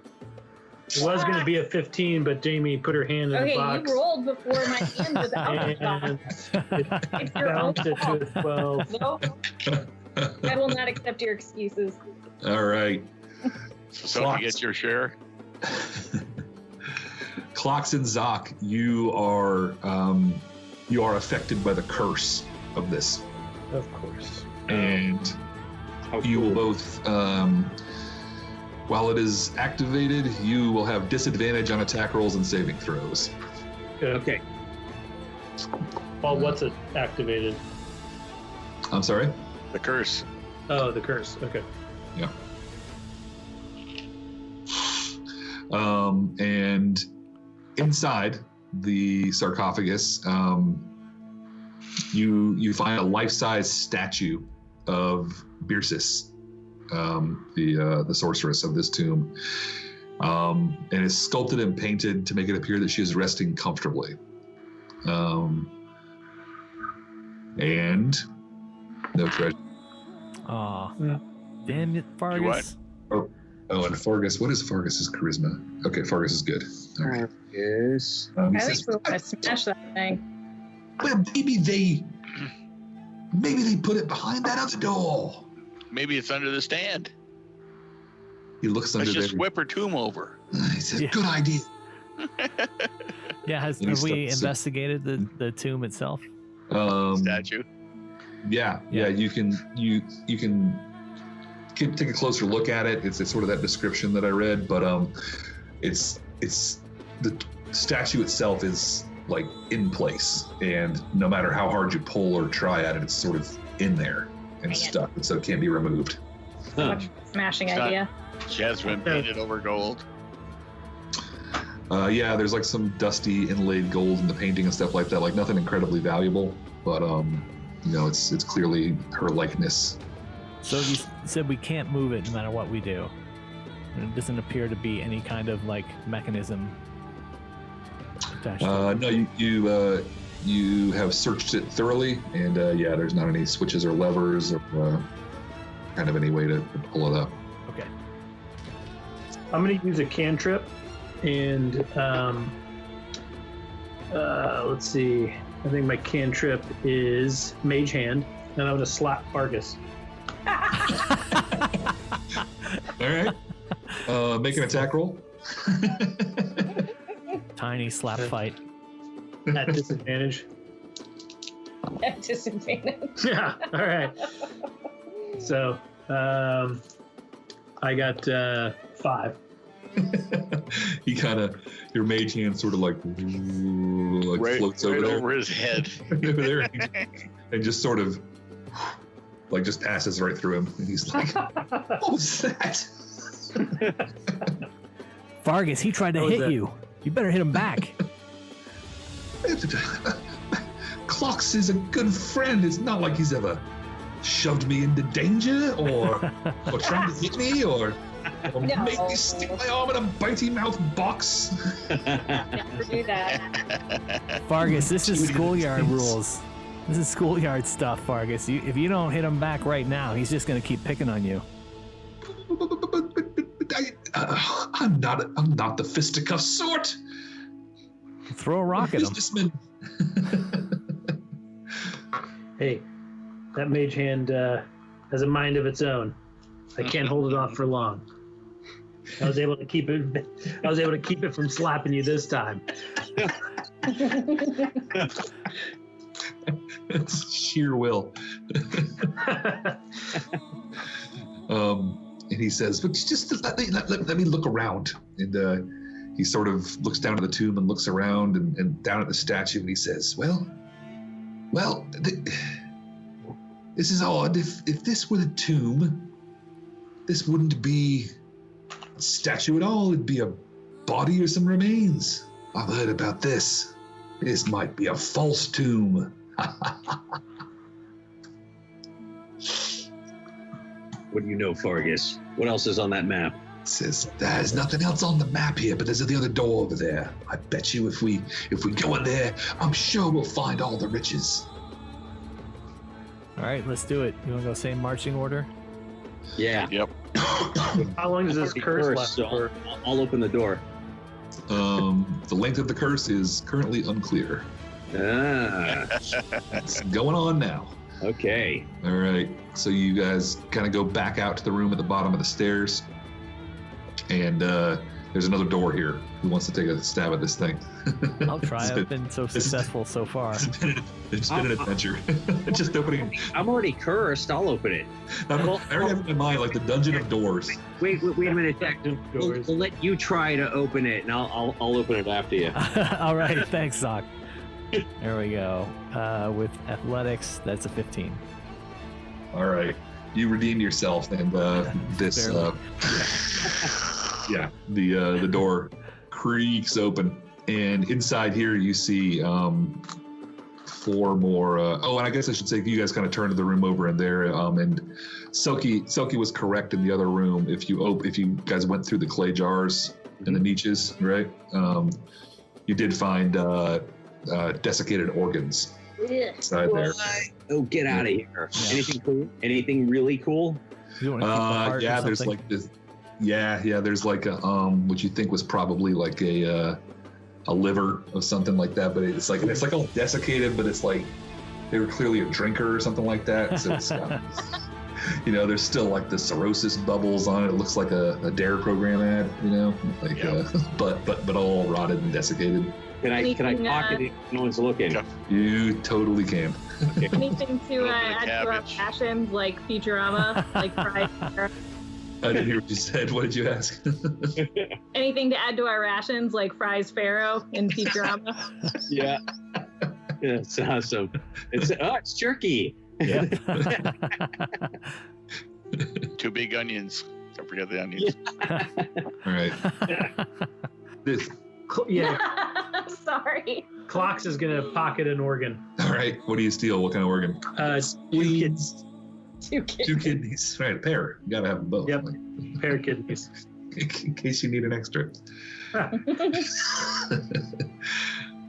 It was going to be a 15, but Jamie put her hand in the box. Okay, you rolled before my hand was out of the box. It bounced it to a 12. Nope. I will not accept your excuses. All right. So you get your share. Clocks and Zoc, you are affected by the curse of this. Of course. And you will both, while it is activated, you will have disadvantage on attack rolls and saving throws. Okay. Well, what's it activated? I'm sorry? The curse. Oh, the curse. Okay. Yeah. And inside the sarcophagus, you find a life-size statue of Byrsis, the sorceress of this tomb. And it's sculpted and painted to make it appear that she is resting comfortably. And no treasure. Aw. Damn it, Fargus. Oh, and Fargus. What is Fargus's charisma? Okay, Fargus is good. All right. Yes. I think we're gonna smash that thing. Well, maybe they put it behind that other door. Maybe it's under the stand. He looks under Let's there. just whip her tomb over. He said, "Good idea." Yeah, have we investigated the tomb itself? Statue. Yeah. You can take a closer look at it. It's sort of that description that I read, but it's the statue itself is like in place, and no matter how hard you pull or try at it, it's sort of in there and stuck, and so it can't be removed. Smashing idea. Jasmine painted over gold. Yeah, there's like some dusty inlaid gold in the painting and stuff like that. Like nothing incredibly valuable, but it's clearly her likeness. So you said we can't move it no matter what we do. And it doesn't appear to be any kind of like mechanism attached. No, you have searched it thoroughly, and there's not any switches or levers or kind of any way to pull it up. Okay. I'm going to use a cantrip, and let's see. I think my cantrip is Mage Hand, and I'm going to slap Fargus. All right. Make an attack roll. Tiny slap fight. At disadvantage. At disadvantage. Yeah. All right. So, I got 5. He kind of, your mage hand sort of like floats over his head. over there, and just sort of like just passes right through him, and he's like, "What was that?" Fargus, he tried to hit you. You better hit him back. Clocks is a good friend. It's not like he's ever shoved me into danger or tried to hit me or make me stick my arm in a bitey mouth box. Never do that. Fargus, this is schoolyard rules. This is schoolyard stuff, Fargus. If you don't hit him back right now, he's just going to keep picking on you. I'm not the fisticuff sort. Throw a rock at him. Businessman. Hey, that Mage Hand has a mind of its own. I can't hold it off for long. I was able to keep it from slapping you this time. It's sheer will. And he says, "But just let me look around." And he sort of looks down at the tomb and looks around and down at the statue, and he says, "Well, this is odd. If this were the tomb, this wouldn't be a statue at all. It'd be a body or some remains. I've heard about this. This might be a false tomb." What do you know, Fargus? What else is on that map? It says there's nothing else on the map here, but there's the other door over there. I bet you if we go in there, I'm sure we'll find all the riches. All right, let's do it. You want to go same marching order? Yeah. Yep. How long does this curse last for? I'll open the door. The length of the curse is currently unclear. It's going on now. Okay. All right. So you guys kind of go back out to the room at the bottom of the stairs, and there's another door here. Who wants to take a stab at this thing? I'll try. I've been so successful so far. It's been an adventure. Just opening. I'm already cursed. I'll open it. I already have in my mind like the Dungeon of Doors. Wait a minute, Jack. We'll let you try to open it, and I'll open it after you. All right. Thanks, Zoc. There we go. With athletics, that's a 15. All right. You redeemed yourself, and this Yeah, the door creaks open, and inside here you see 4 more. And I guess I should say you guys kind of turned to the room over in there, and Selkie was correct in the other room. If you guys went through the clay jars and the niches, right? You did find desiccated organs inside there. Oh, get out of here! Yeah. Anything cool? Anything really cool? Yeah, there's like this. Yeah, there's like a what you think was probably like a liver or something like that, but it's like all desiccated, but it's like they were clearly a drinker or something like that. So it's, there's still like the cirrhosis bubbles on it. It looks like a DARE program ad, but all rotted and desiccated. Can I pocket it if no one's looking? You totally can. Anything to add to our rations, like Futurama, like fries? I didn't hear what you said. What did you ask? Anything to add to our rations, like fries Pharaoh in Futurama? Yeah. It's awesome. It's jerky. Yeah. 2 big onions. Don't forget the onions. All right. Sorry. Clocks is gonna pocket an organ. All right. What do you steal? What kind of organ? 2 kids. 2 kids. 2 kidneys. Right, a pair. You gotta have them both. Yep. Pair of kidneys. In case you need an extra.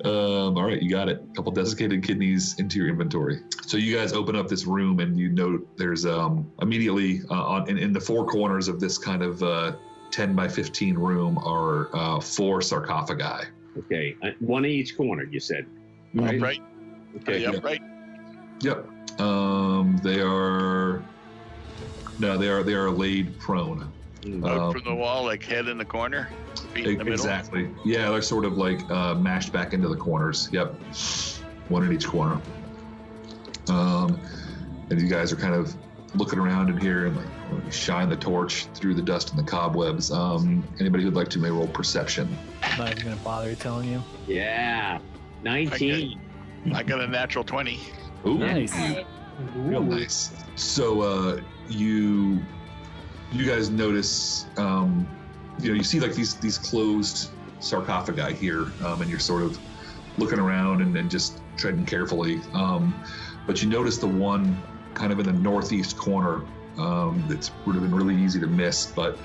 All right, you got it. A couple desiccated kidneys into your inventory. So you guys open up this room, and you note there's immediately in the 4 corners of this kind of 10 by 15 room are 4 sarcophagi. Okay, 1 in each corner. You said, right? Right. Okay. Yep. Right. Yep. They are laid prone. Out from the wall, like head in the corner, feet in the middle. Exactly. Yeah, they're sort of like mashed back into the corners. Yep. 1 in each corner. And you guys are kind of looking around in here and like shine the torch through the dust and the cobwebs. Anybody who'd like to may roll perception. I'm not even gonna bother telling you. Yeah. 19. I got a natural 20. Ooh. Nice. Real nice. So you guys notice, you see like these closed sarcophagi here, and you're sort of looking around and just treading carefully. But you notice the one kind of in the northeast corner that would have been really easy to miss, but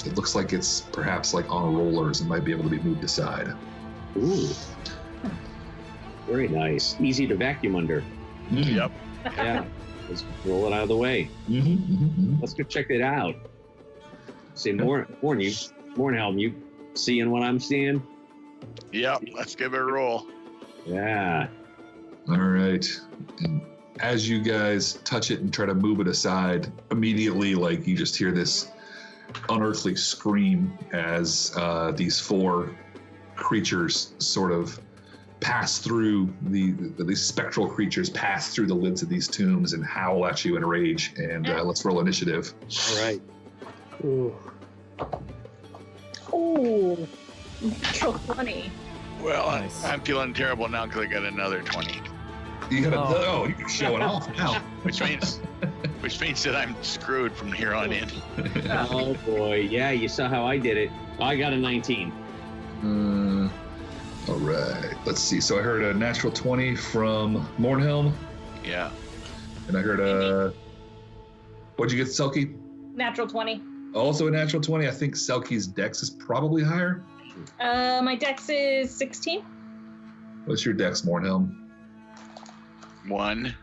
it looks like it's perhaps like on rollers and might be able to be moved aside. Ooh. Very nice. Easy to vacuum under. Mm-hmm. Yep. Yeah. Let's roll it out of the way. Let's go check it out. Say more Mornhelm, you seeing what I'm seeing? Yep. Let's give it a roll. Yeah. All right. And as you guys touch it and try to move it aside, immediately, like, you just hear this unearthly scream as these 4 creatures sort of pass through these spectral creatures pass through the lids of these tombs and howl at you in rage. And let's roll initiative. All right. Ooh. Oh, natural 20. Well, Nice. I'm feeling terrible now because I got another 20, You got you're showing off now. which means that I'm screwed from here on in. Oh boy, yeah, you saw how I did it. I got a 19. All right, let's see. So I heard a natural 20 from Mornhelm, Yeah. and I heard what'd you get, Selkie? Natural 20. Also a natural 20. I think Selkie's dex is probably higher. My dex is 16. What's your dex, Mornhelm? 1.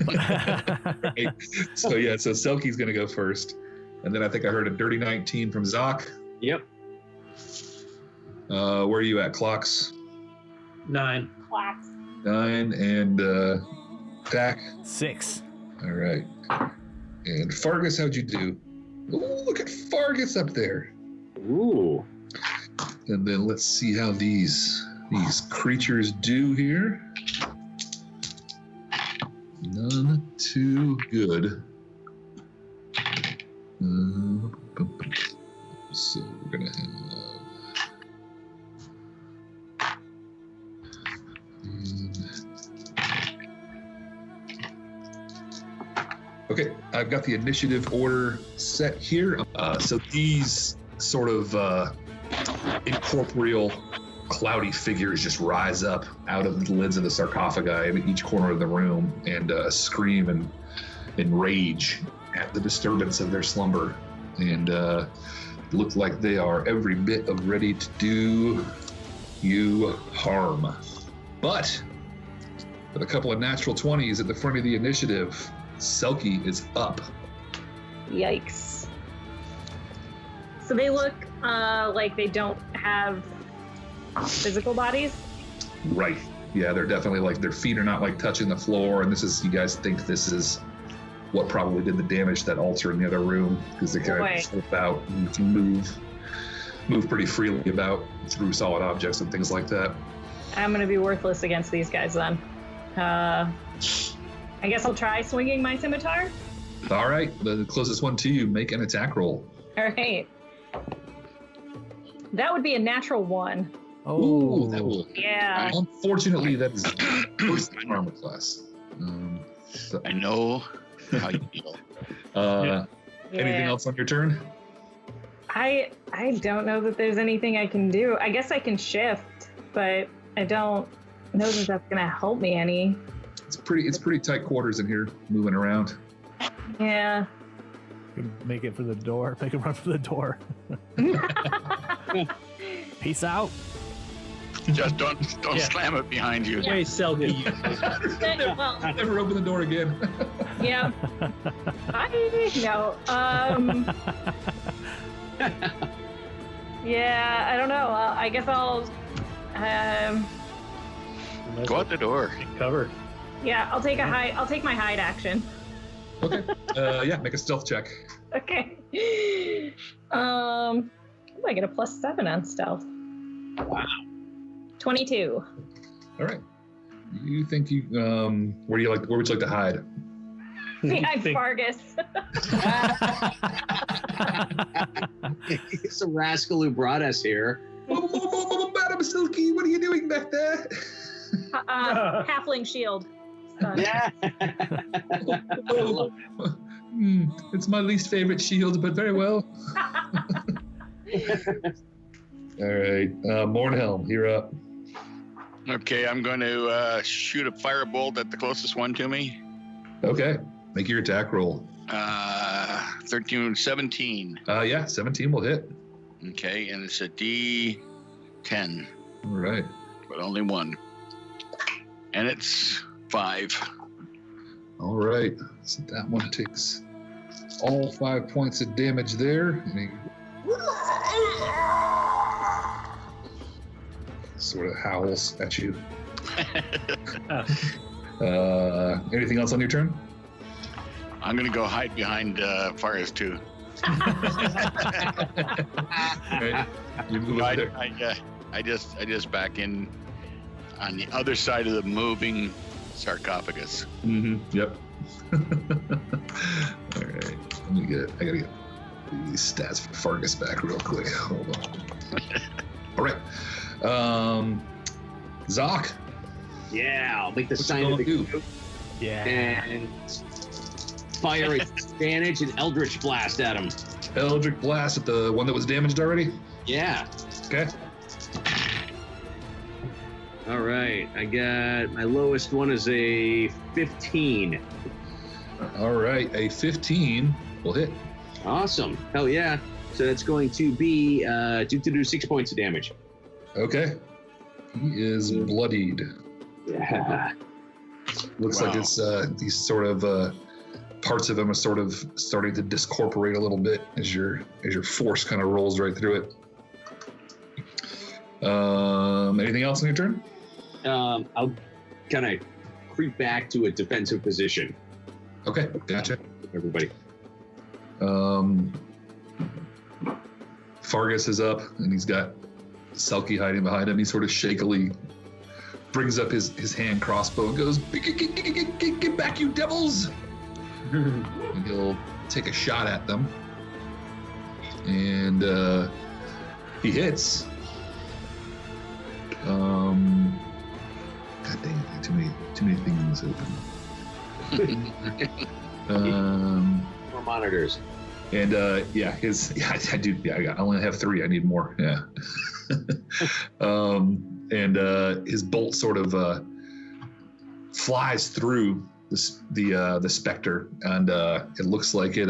Right. So Selkie's gonna go first, and then I think I heard a dirty 19 from Zoc. Yep. Where are you at, Clocks? 9. Class. 9, and Dak. 6. All right. And Fargus, how'd you do? Ooh, look at Fargus up there. Ooh. And then let's see how these creatures do here. None too good. So we're gonna have. Okay, I've got the initiative order set here. So these sort of incorporeal, cloudy figures just rise up out of the lids of the sarcophagi in each corner of the room and scream and rage at the disturbance of their slumber, and look like they are every bit of ready to do you harm. But with a couple of natural 20s at the front of the initiative, Selkie is up. Yikes. So they look like they don't have physical bodies? Right. Yeah, they're definitely like, their feet are not like touching the floor, and this is, you guys think this is what probably did the damage to that altar in the other room, because they kind of slip out and move pretty freely about through solid objects and things like that. I'm going to be worthless against these guys then. I guess I'll try swinging my scimitar. All right, the closest one to you, make an attack roll. All right. That would be a natural 1. Oh, that will. Yeah. Unfortunately, that is first armor class. So. I know how you feel. Anything else on your turn? I don't know that there's anything I can do. I guess I can shift, but I don't know that that's gonna help me any. It's pretty tight quarters in here, moving around. Yeah. You can make it for the door. Make a run for the door. Peace out. Just don't slam it behind you. Way Selkie. Well, Never open the door again. yeah. Yeah, I don't know. I guess I'll Go out the door. Cover. yeah, I'll take my hide action. Okay. Yeah, make a stealth check. Okay. I get a +7 on stealth. Wow. 22. All right. You think you where would you like to hide? Behind Fargus. It's a rascal who brought us here. Madam Silky, what are you doing back there? Halfling shield. Yeah. It's my least favorite shield, but very well. All right, Mornhelm, you're up. Okay, I'm going to shoot a firebolt at the closest one to me. Okay, make your attack roll. 13, 17. Yeah, 17 will hit. Okay, and it's a D10. All right. But only one. And it's 5. All right, so that one takes all 5 points of damage there. And he sort of howls at you. Anything else on your turn? I'm going to go hide behind Faris too. Right. You move over there. I just back in on the other side of the moving sarcophagus. Mm-hmm. Yep. All right. I gotta get these stats for Fargus back real quick. Hold on. All right. Zoc. Yeah, I'll make the What's sign of the do? group Yeah. and fire advantage and Eldritch Blast at him. Eldritch Blast at the one that was damaged already? Yeah. Okay. All right. I got my lowest one is a 15. All right. A 15 will hit. Awesome. Hell yeah. So that's going to be do 6 points of damage. Okay. He is bloodied. Yeah. Looks like it's these sort of parts of him are sort of starting to discorporate a little bit as your force kind of rolls right through it. Anything else on your turn? I'll kind of creep back to a defensive position. Okay, gotcha. Everybody. Fargus is up, and he's got Selkie hiding behind him. He sort of shakily brings up his hand crossbow and goes, "Get back, you devils!" And he'll take a shot at them. And he hits. God dang it, too many things open. More monitors. And I do. Yeah, I only have 3. I need more. Yeah. And his bolt sort of flies through the specter, and it looks like it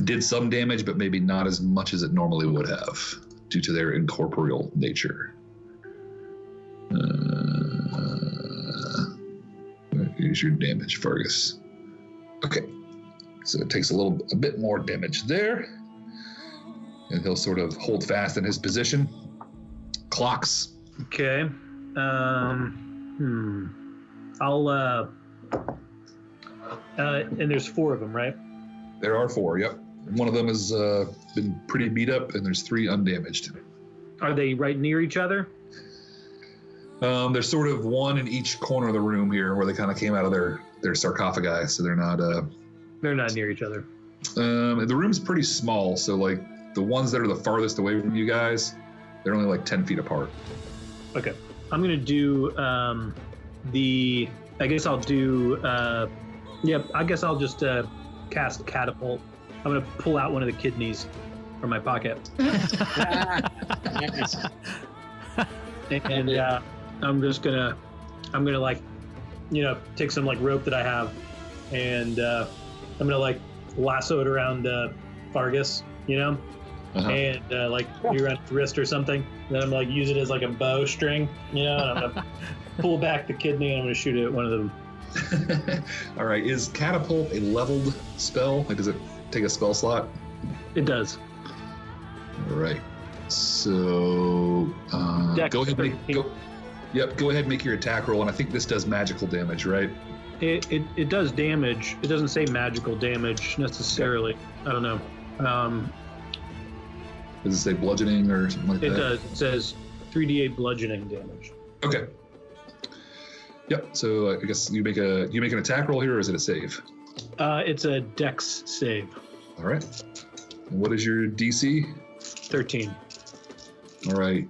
did some damage, but maybe not as much as it normally would have due to their incorporeal nature. Here's your damage, Fergus. Okay, so it takes a bit more damage there, and he'll sort of hold fast in his position. Clocks. Okay. I'll and there's 4 of them, right? There are 4. Yep. One of them has been pretty beat up, and there's 3 undamaged. Are they right near each other? There's sort of one in each corner of the room here, where they kind of came out of their sarcophagi, so they're not. They're not near each other. The room's pretty small, so like the ones that are the farthest away from you guys, they're only like 10 feet apart. Okay, I'm gonna do I guess I'll do. I guess I'll just cast catapult. I'm gonna pull out one of the kidneys from my pocket. And I'm gonna like, take some like rope that I have, and I'm gonna like lasso it around Fargus, and like around his wrist or something. Then I'm like use it as like a bowstring, and I'm gonna pull back the kidney and I'm gonna shoot it at one of them. All right, is catapult a leveled spell? Like, does it take a spell slot? It does. All right. So go ahead and make your attack roll, and I think this does magical damage, right? It does damage. It doesn't say magical damage necessarily. I don't know. Does it say bludgeoning or something like that? It does. It says 3d8 bludgeoning damage. Okay. Yep. So I guess you make an attack roll here, or is it a save? It's a dex save. All right. And what is your DC? 13. All right.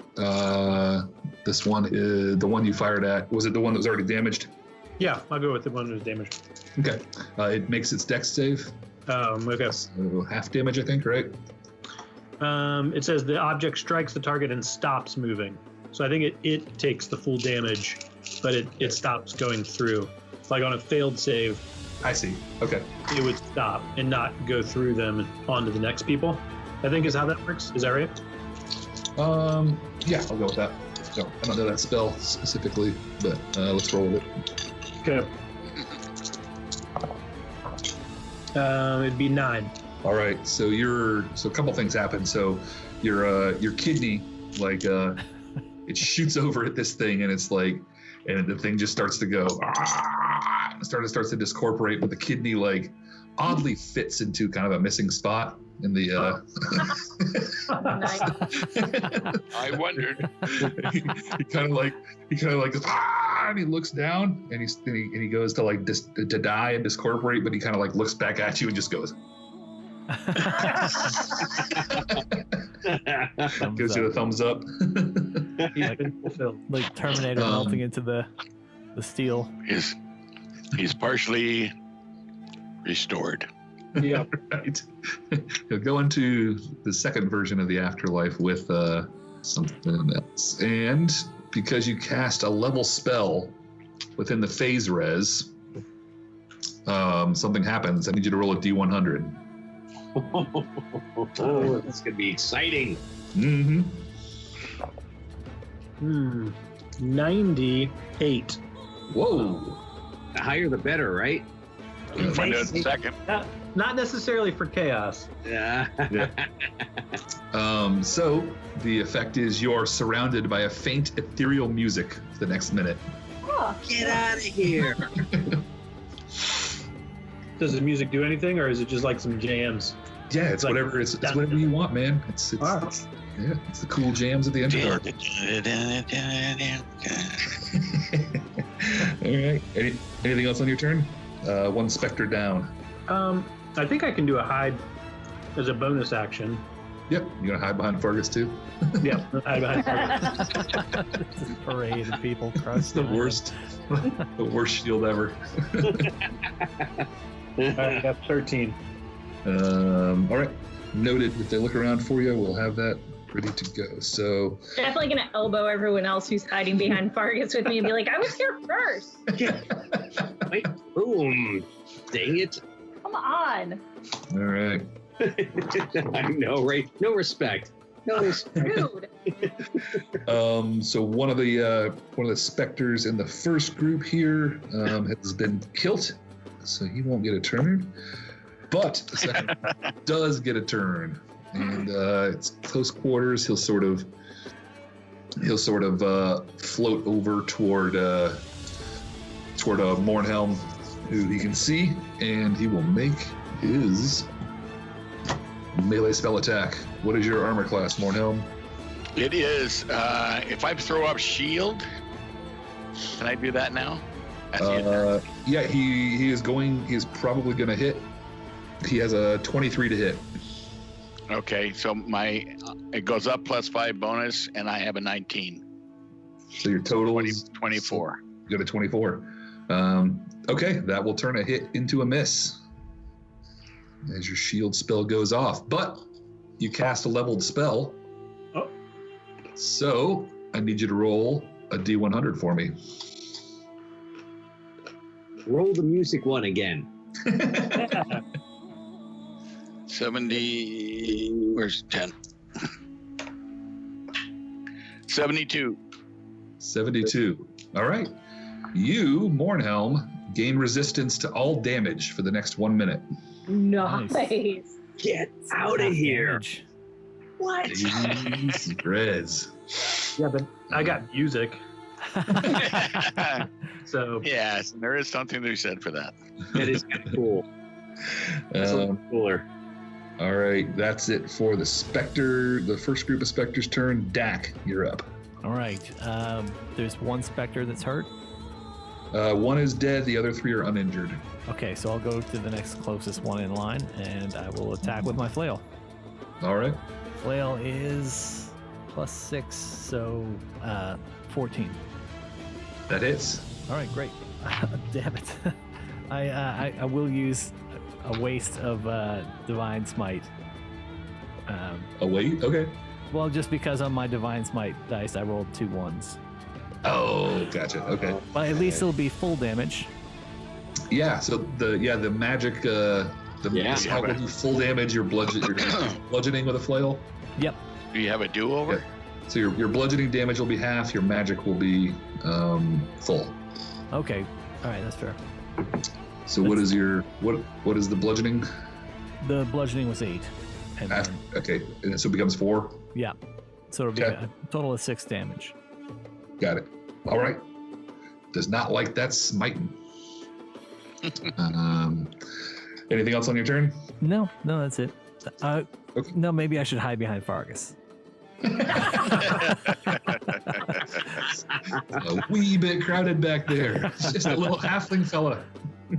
This one is the one you fired at. Was it the one that was already damaged? Yeah, I'll go with the one that was damaged. Okay. It makes its dex save. Okay. So half damage, I think, right? It says the object strikes the target and stops moving. So I think it takes the full damage, but it stops going through. Like on a failed save. I see. Okay. It would stop and not go through them and onto the next people. I think is how that works. Is that right? Yeah, I'll go with that. No, I don't know that spell specifically, but let's roll with it. Okay. It'd be 9. All right. So a couple things happen. So your kidney, like, it shoots over at this thing, and it's like, and the thing just starts to go, starts to discorporate, but the kidney like oddly fits into kind of a missing spot in the. I wondered. he kind of like goes, and he looks down, and he goes to like to die and discorporate, but he kind of like looks back at you and just goes. Gives you the thumbs up. Like Terminator melting into the steel. He's partially restored. Yeah. Right. He'll go into the second version of the afterlife with something else. And because you cast a level spell within the phase res, something happens. I need you to roll a D100. Oh, this could be exciting. Mm-hmm. 98. Whoa. The higher the better, right? We'll find out in a second. Not necessarily for chaos. Yeah. So the effect is you're surrounded by a faint ethereal music for the next minute. Oh, Get out of here. Does the music do anything, or is it just like some jams? Yeah, it's like, whatever. It's whatever you want, man. It's the cool jams at the end of it. All right. Anything else on your turn? One specter down. I think I can do a hide as a bonus action. Yep. You gonna hide behind Fargus too? Yeah, hide behind Fargus. This parade of people crushed. The worst shield ever. I have 13. All right. Noted. If they look around for you, we'll have that ready to go. So Definitely gonna elbow everyone else who's hiding behind Fargus with me and be like, I was here first. Wait, boom. Dang it. Come on. all right. I know, right? No respect. No respect. Rude. So one of the specters in the first group here has been killed, so he won't get a turn. But the second does get a turn, and it's close quarters. He'll sort of float over toward Mornhelm, who he can see, and he will make his melee spell attack. What is your armor class, Mornhelm? It is. If I throw up shield, can I do that now? Yeah, he is going. He is probably going to hit. He has a 23 to hit. Okay, so it goes up +5 bonus, and I have a 19. So your total is 24. You got a 24. Okay, that will turn a hit into a miss as your shield spell goes off. But you cast a leveled spell. Oh. So I need you to roll a D100 for me. Roll the music one again. 70. Where's 10? 72. 72. All right. You, Mornhelm, gain resistance to all damage for the next 1 minute. Nice. Get out of here. Damage. What? Reds. Yeah, but I got music, so Yes, and there is something to be said for that. That is kind of cool. That's a little cooler. All right, that's it for the Spectre, the first group of Spectres' turn. Dak, you're up. All right. There's one specter that's hurt. One is dead, the other 3 are uninjured. Okay, so I'll go to the next closest one in line, and I will attack with my flail. All right. Flail is +6, so 14. That hits. All right, great. Damn it. I will use a waste of Divine Smite. Oh, wait, okay. Well, just because on my Divine Smite dice, I rolled 2 1s. Oh, gotcha, okay. But at least it'll be full damage. Yeah, so the magic, this help will do full damage, you're bludgeoning with a flail. Yep. Do you have a do-over? Yeah. So your bludgeoning damage will be half, your magic will be full. Okay. All right, that's fair. So what is the bludgeoning? The bludgeoning was 8. And then, Okay, and so it becomes 4? yeah. So it'll be a total of 6 damage. Got it. All right. Does not like that smiting. Anything else on your turn? No, that's it. Okay. No, maybe I should hide behind Fargus. A wee bit crowded back there. It's just a little halfling fella. No,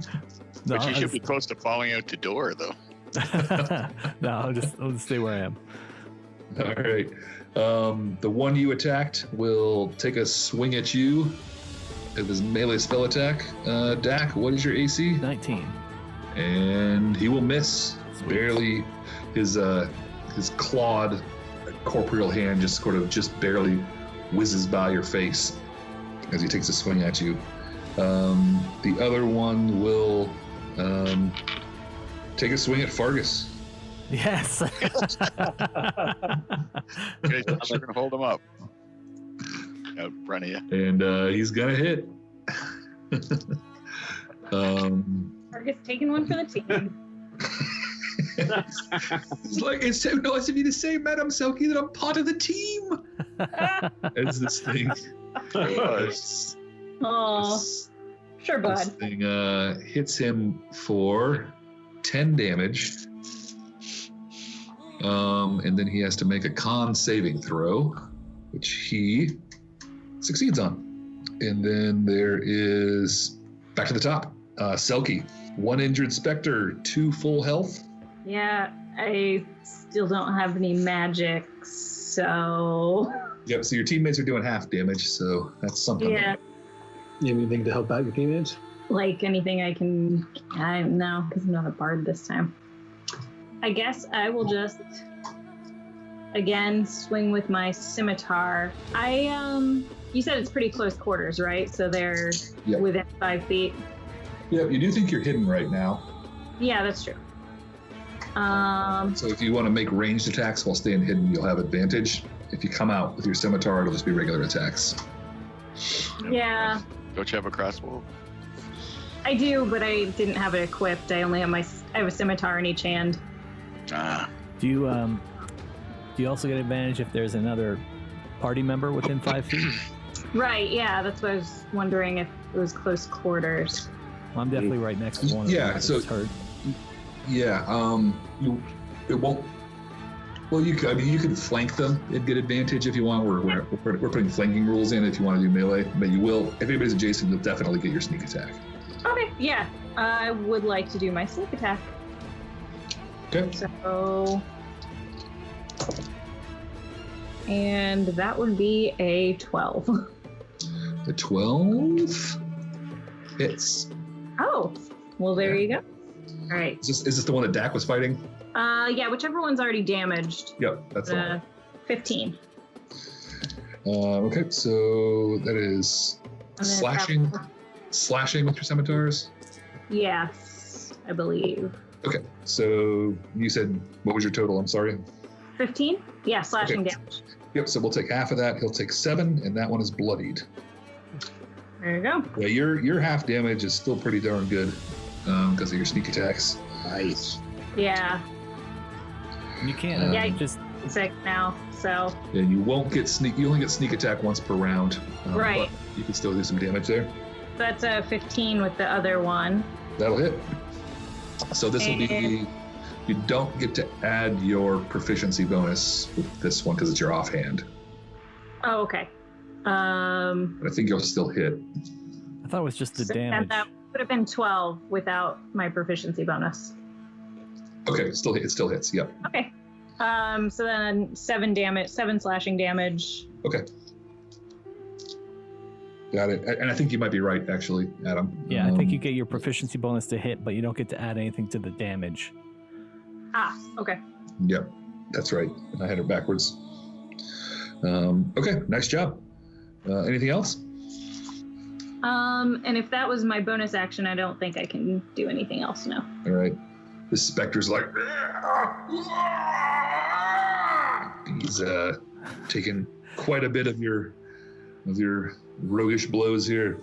But you should be close to falling out the door, though. no, I'll just stay where I am. All right. The one you attacked will take a swing at you. It was melee spell attack. Dak, what is your AC? 19. And he will miss. Barely. His clawed corporeal hand just barely whizzes by your face as he takes a swing at you. The other one will take a swing at Fargus. Yes. Okay, so we're gonna hold him up out in front of you. And he's gonna hit. Fargus taking one for the team. It's like, it's so nice of you to say, Madam Selkie, that I'm part of the team. As this thing. Oh, sure, bud. This thing hits him for 10 damage. And then he has to make a con saving throw, which he succeeds on. And then there is, back to the top, Selkie. 1 injured specter, 2 full health. Yeah, I still don't have any magic, so... Yep, so your teammates are doing half damage, so that's something. Yeah, you have anything to help out your teammates? like anything I can... I don't know, because I'm not a bard this time. I guess I will just again swing with my scimitar. You said it's pretty close quarters, right? So they're within 5 feet. Yeah, you do think you're hidden right now. Yeah, that's true. So if you want to make ranged attacks while staying hidden, you'll have advantage. If you come out with your scimitar, it'll just be regular attacks. Yeah. Don't you have a crossbow? I do, but I didn't have it equipped. I only have I have a scimitar in each hand. Do you also get advantage if there's another party member within 5 feet? Right, yeah, that's what I was wondering if it was close quarters. Well, I'm definitely right next to one of them. Yeah, so hurt. Yeah, it won't. Well, you could flank them and get advantage if you want. We're putting flanking rules in if you want to do melee, but you will. If anybody's adjacent, you'll definitely get your sneak attack. Okay, yeah, I would like to do my sneak attack. Okay. So, and that would be a 12. The 12 hits. Oh, well, there you go. All right. Is this the one that Dak was fighting? Yeah, whichever one's already damaged. Yep, that's the one. 15. Okay, so that is slashing with your scimitars? Yes, I believe. Okay, so you said, what was your total? I'm sorry. 15? Yeah, slashing damage. Yep, so we'll take half of that. He'll take 7, and that one is bloodied. There you go. Yeah, your half damage is still pretty darn good because of your sneak attacks. Nice. Yeah. You can't just sick now, so. Yeah, you won't get sneak. You only get sneak attack once per round. Right. But you can still do some damage there. That's a 15 with the other one. That'll hit. So this will be. You don't get to add your proficiency bonus with this one because it's your offhand. Oh, okay. But I think you'll still hit. I thought it was just the damage. That would have been 12 without my proficiency bonus. Okay, it still hits. Yep. Okay. So then 7 slashing damage. Okay. Got it. And I think you might be right, actually, Adam. Yeah, I think you get your proficiency bonus to hit, but you don't get to add anything to the damage. Ah, okay. Yep, that's right. I had it backwards. Okay, nice job. Anything else? And if that was my bonus action, I don't think I can do anything else now. All right. The specter's like, he's taking quite a bit of your roguish blows here.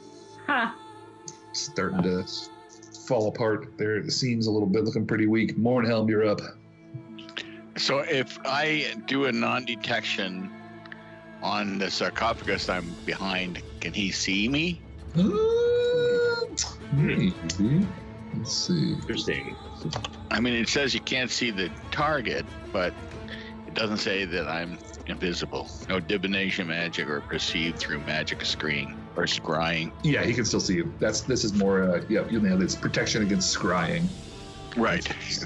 Huh. Starting to fall apart there. The seam's a little bit looking pretty weak. Mornhelm, you're up. So if I do a non-detection on the sarcophagus I'm behind, can he see me? Maybe. Let's see. Interesting. I mean, it says you can't see the target, but it doesn't say that I'm invisible. No divination magic or perceived through magic screen or scrying. Yeah, he can still see you. This is more, you nailed it. It's protection against scrying. Right. It's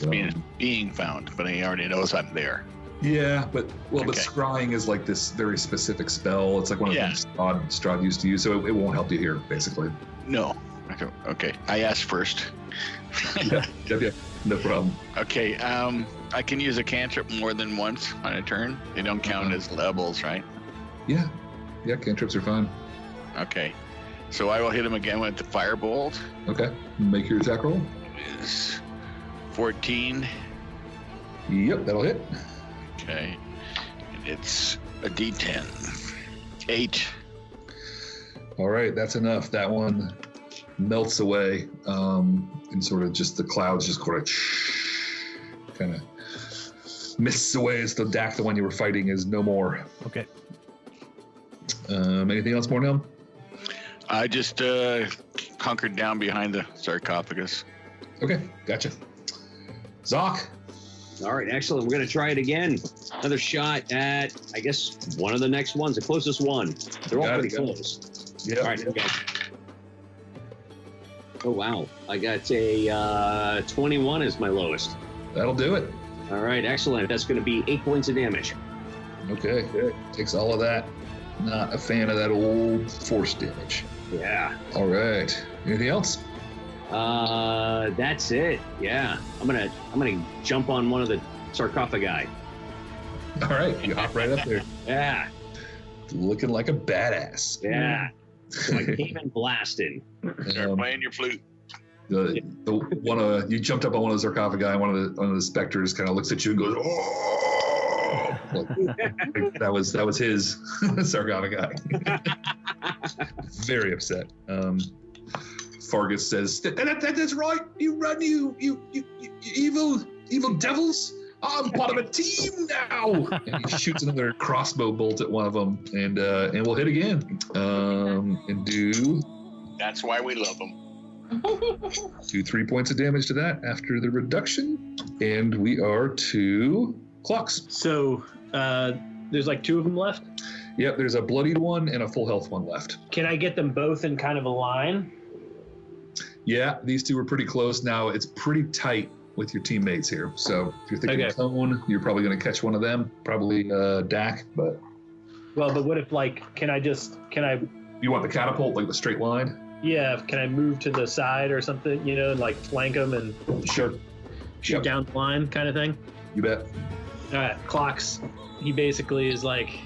being found, but he already knows I'm there. Yeah, but scrying is like this very specific spell. It's like one of the things Strahd used to use, so it won't help you here, basically. No. Okay. I asked first. yeah, no problem. Okay, I can use a cantrip more than once on a turn. They don't count as levels, right? Yeah, cantrips are fine. Okay, so I will hit him again with the firebolt. Okay, make your attack roll. It is 14. Yep, that'll hit. Okay, and it's a D10. 8. All right, that's enough. That one melts away, and sort of just the clouds just kind of mists away as the Dak, the one you were fighting, is no more. Okay. Anything else, Mornhelm? I just conquered down behind the sarcophagus. Okay, gotcha. Zoc. All right, excellent. We're going to try it again. Another shot at, I guess, one of the next ones, the closest one. They're all pretty close. Yeah. All right, here we go. Oh, wow. I got a 21 as my lowest. That'll do it. All right, excellent. That's going to be 8 points of damage. Okay, takes all of that. Not a fan of that old force damage. Yeah. All right. Anything else? That's it. Yeah, I'm gonna jump on one of the sarcophagi. All right, you hop right up there. Yeah, Looking like a badass. yeah. So I came in blasting. Start playing your flute. The you jumped up on one of the sarcophagi, and one of the specters kind of looks at you and goes, "Oh!" Like, that was his sarcophagi. Very upset. Fargus says, "That's right. You run, you evil devils. I'm part of a team now." And he shoots another crossbow bolt at one of them, and we'll hit again. And do. That's why we love them. Do 3 points of damage to that after the reduction, and we are to clocks. So there's like 2 of them left. Yep, there's a bloodied one and a full health one left. Can I get them both in kind of a line? Yeah, these two are pretty close now. It's pretty tight with your teammates here. So if you're thinking Cone, you're probably going to catch one of them, probably Dak. But what if can I? You want the catapult, like the straight line? Yeah, can I move to the side or something? And like flank them and shoot down the line, kind of thing. You bet. All right, clocks. He basically is like,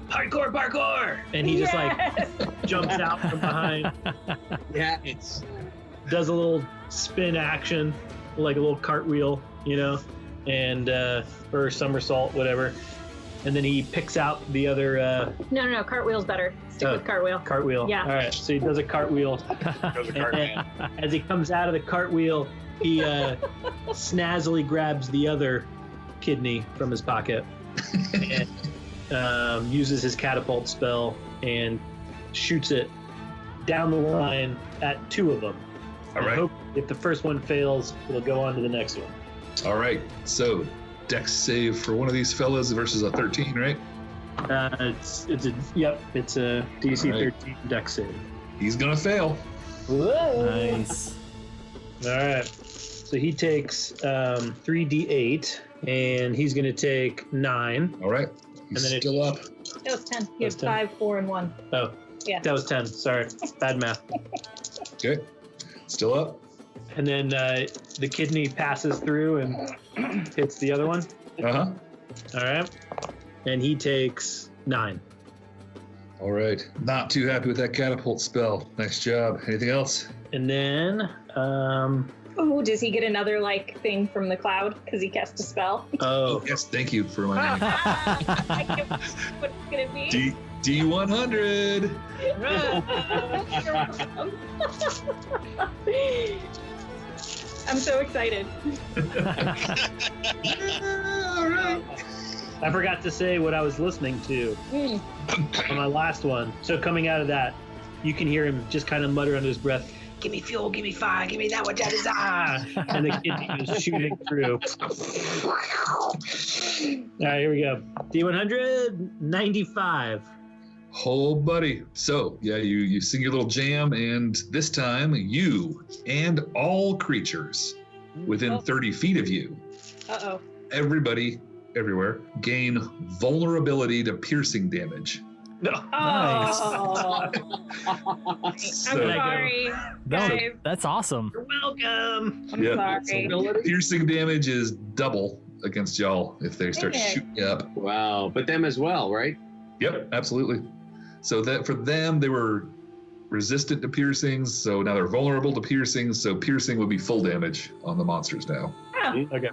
parkour, and he just like jumps out from behind. Yeah, does a little spin action, like a little cartwheel, and or somersault, whatever. And then he picks out the other. No, cartwheel's better. Stick with cartwheel. Cartwheel. Yeah. All right, so he does a cartwheel. And as he comes out of the cartwheel, he snazzily grabs the other kidney from his pocket and uses his catapult spell and shoots it down the line at 2 of them. All right. Hope if the first one fails, we'll go on to the next one. All right. So Dex save for one of these fellas versus a 13, right? It's a DC 13 Dex save. He's gonna fail. Whoa. Nice. All right. So he takes 3d8, and he's gonna take 9. All right. He's And then still up. That was 10. You have That's 10. 5, 4, and 1. Oh, Yeah. that was 10. Sorry, bad math. Okay. Still up. And then the kidney passes through and hits the other one. Uh-huh. All right. And he takes 9. All right. Not too happy with that catapult spell. Nice job. Anything else? And then, Oh, does he get another thing from the cloud because he cast a spell? oh, Yes, thank you for reminding me. I can't what it's gonna be. D100. I'm so excited. All right. I forgot to say what I was listening to on my last one. So coming out of that, you can hear him just kind of mutter under his breath, "Give me fuel, give me fire, give me that one, that is and the kidney is shooting through. All right, here we go. D100, 95. Oh, buddy. So, yeah, you sing your little jam, and this time you and all creatures within 30 feet of you, Uh-oh. everybody, everywhere, gain vulnerability to piercing damage. Nice. Oh. I'm sorry. No, Guys. that's awesome. You're welcome. I'm sorry. Piercing damage is double against y'all if they start Dang it. shooting you up. Wow, but them as well, right? Yep, absolutely. So that for them, they were resistant to piercings, so now they're vulnerable to piercings, so piercing would be full damage on the monsters now. Oh, Okay.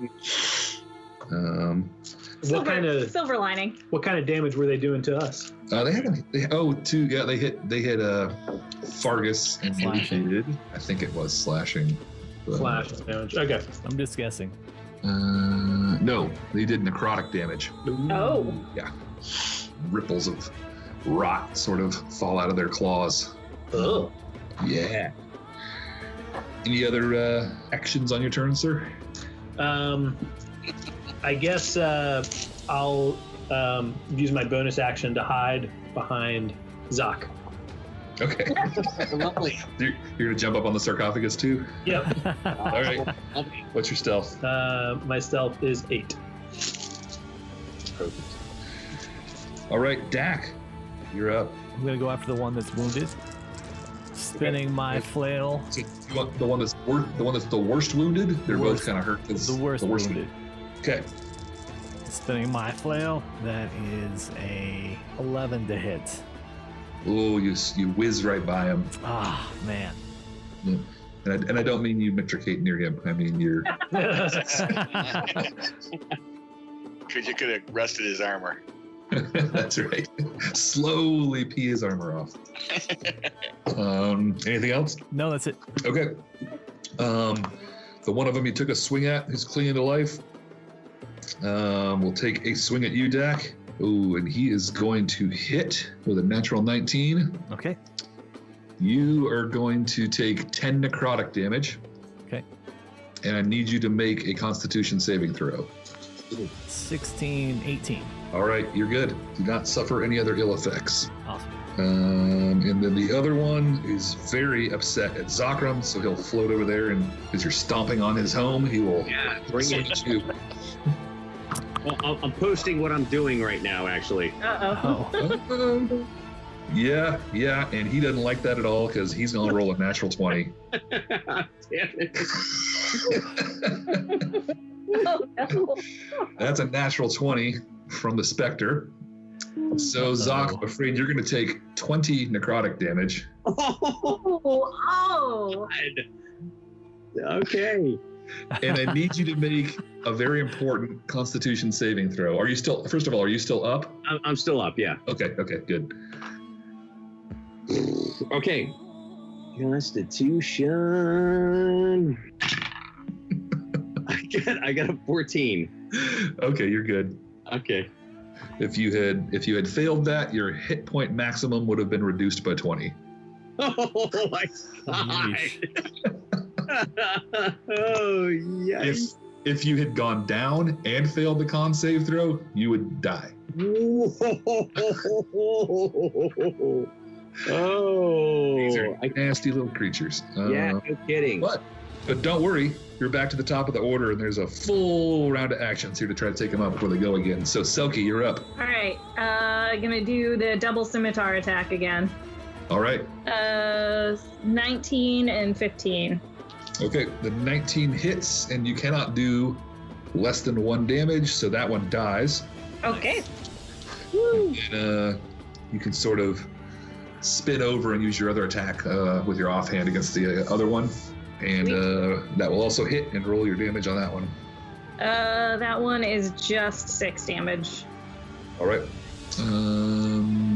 silver lining. What kind of damage were they doing to us? They hit Fargus and Slashing. did. I think it was slashing. but- Slash damage. Okay. I'm just guessing. No, they did necrotic damage. Oh. Yeah. Ripples of rot sort of fall out of their claws. Oh. Yeah. Any other actions on your turn, sir? I guess I'll use my bonus action to hide behind Zoc. Okay. Lovely. You're gonna jump up on the sarcophagus too? Yep. All right. What's your stealth? My stealth is 8. Perfect. All right, Dak, you're up. I'm gonna go after the one that's wounded. spinning my flail. So you want the one that's the worst wounded? They're both kind of hurt. The worst wounded. Okay. Spinning my flail. That is a 11 to hit. Oh, you whiz right by him. Ah, man. Yeah. And I don't mean you metricate near him. I mean you're. Because you could have rusted his armor. That's right. Slowly pee his armor off. Anything else? No, that's it. Okay. The one of them you took a swing at who's clinging to life. We'll take a swing at you, Dak. Ooh, and he is going to hit with a natural 19. Okay. You are going to take 10 necrotic damage. Okay. And I need you to make a Constitution saving throw. 16, 18. All right, you're good. Do not suffer any other ill effects. Awesome. And then the other one is very upset at Zakram, so he'll float over there, and as you're stomping on his home, he will bring swing it at you. Well, I'm posting what I'm doing right now, actually. Oh. Yeah, and he doesn't like that at all because he's gonna roll a natural 20. Damn it. Oh, no. That's a natural 20 from the Spectre. So, Zok, I'm afraid you're going to take 20 necrotic damage. Oh. Okay. And I need you to make a very important Constitution saving throw. Are you still, first of all, are you still up? I'm still up, yeah. Okay, good. Okay. Constitution. I got a 14. Okay, you're good. Okay. If you had failed that, your hit point maximum would have been reduced by 20. Oh my god. Oh yes. If you had gone down and failed the con save throw, you would die. Oh. These are nasty little creatures. Yeah, no kidding. But don't worry, you're back to the top of the order, and there's a full round of actions here to try to take them out before they go again. So, Selkie, you're up. All right. Gonna do the double scimitar attack again. All right. 19 and 15. Okay, the 19 hits, and you cannot do less than 1 damage, so that one dies. Okay. Woo. And you can sort of spin over and use your other attack with your offhand against the other one. And that will also hit, and roll your damage on that one. That one is just 6 damage. All right.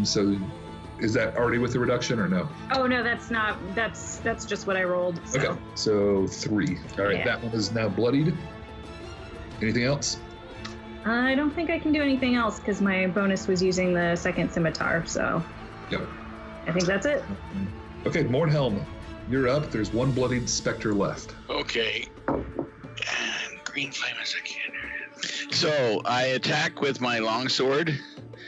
So is that already with the reduction or no? Oh no, that's not. That's just what I rolled. So. Okay. So 3. All right. Yeah. That one is now bloodied. Anything else? I don't think I can do anything else because my bonus was using the second scimitar. So. Yep. I think that's it. Okay, Mornhelm, you're up. There's 1 bloodied specter left. Okay. Green flame as I can. So I attack with my longsword.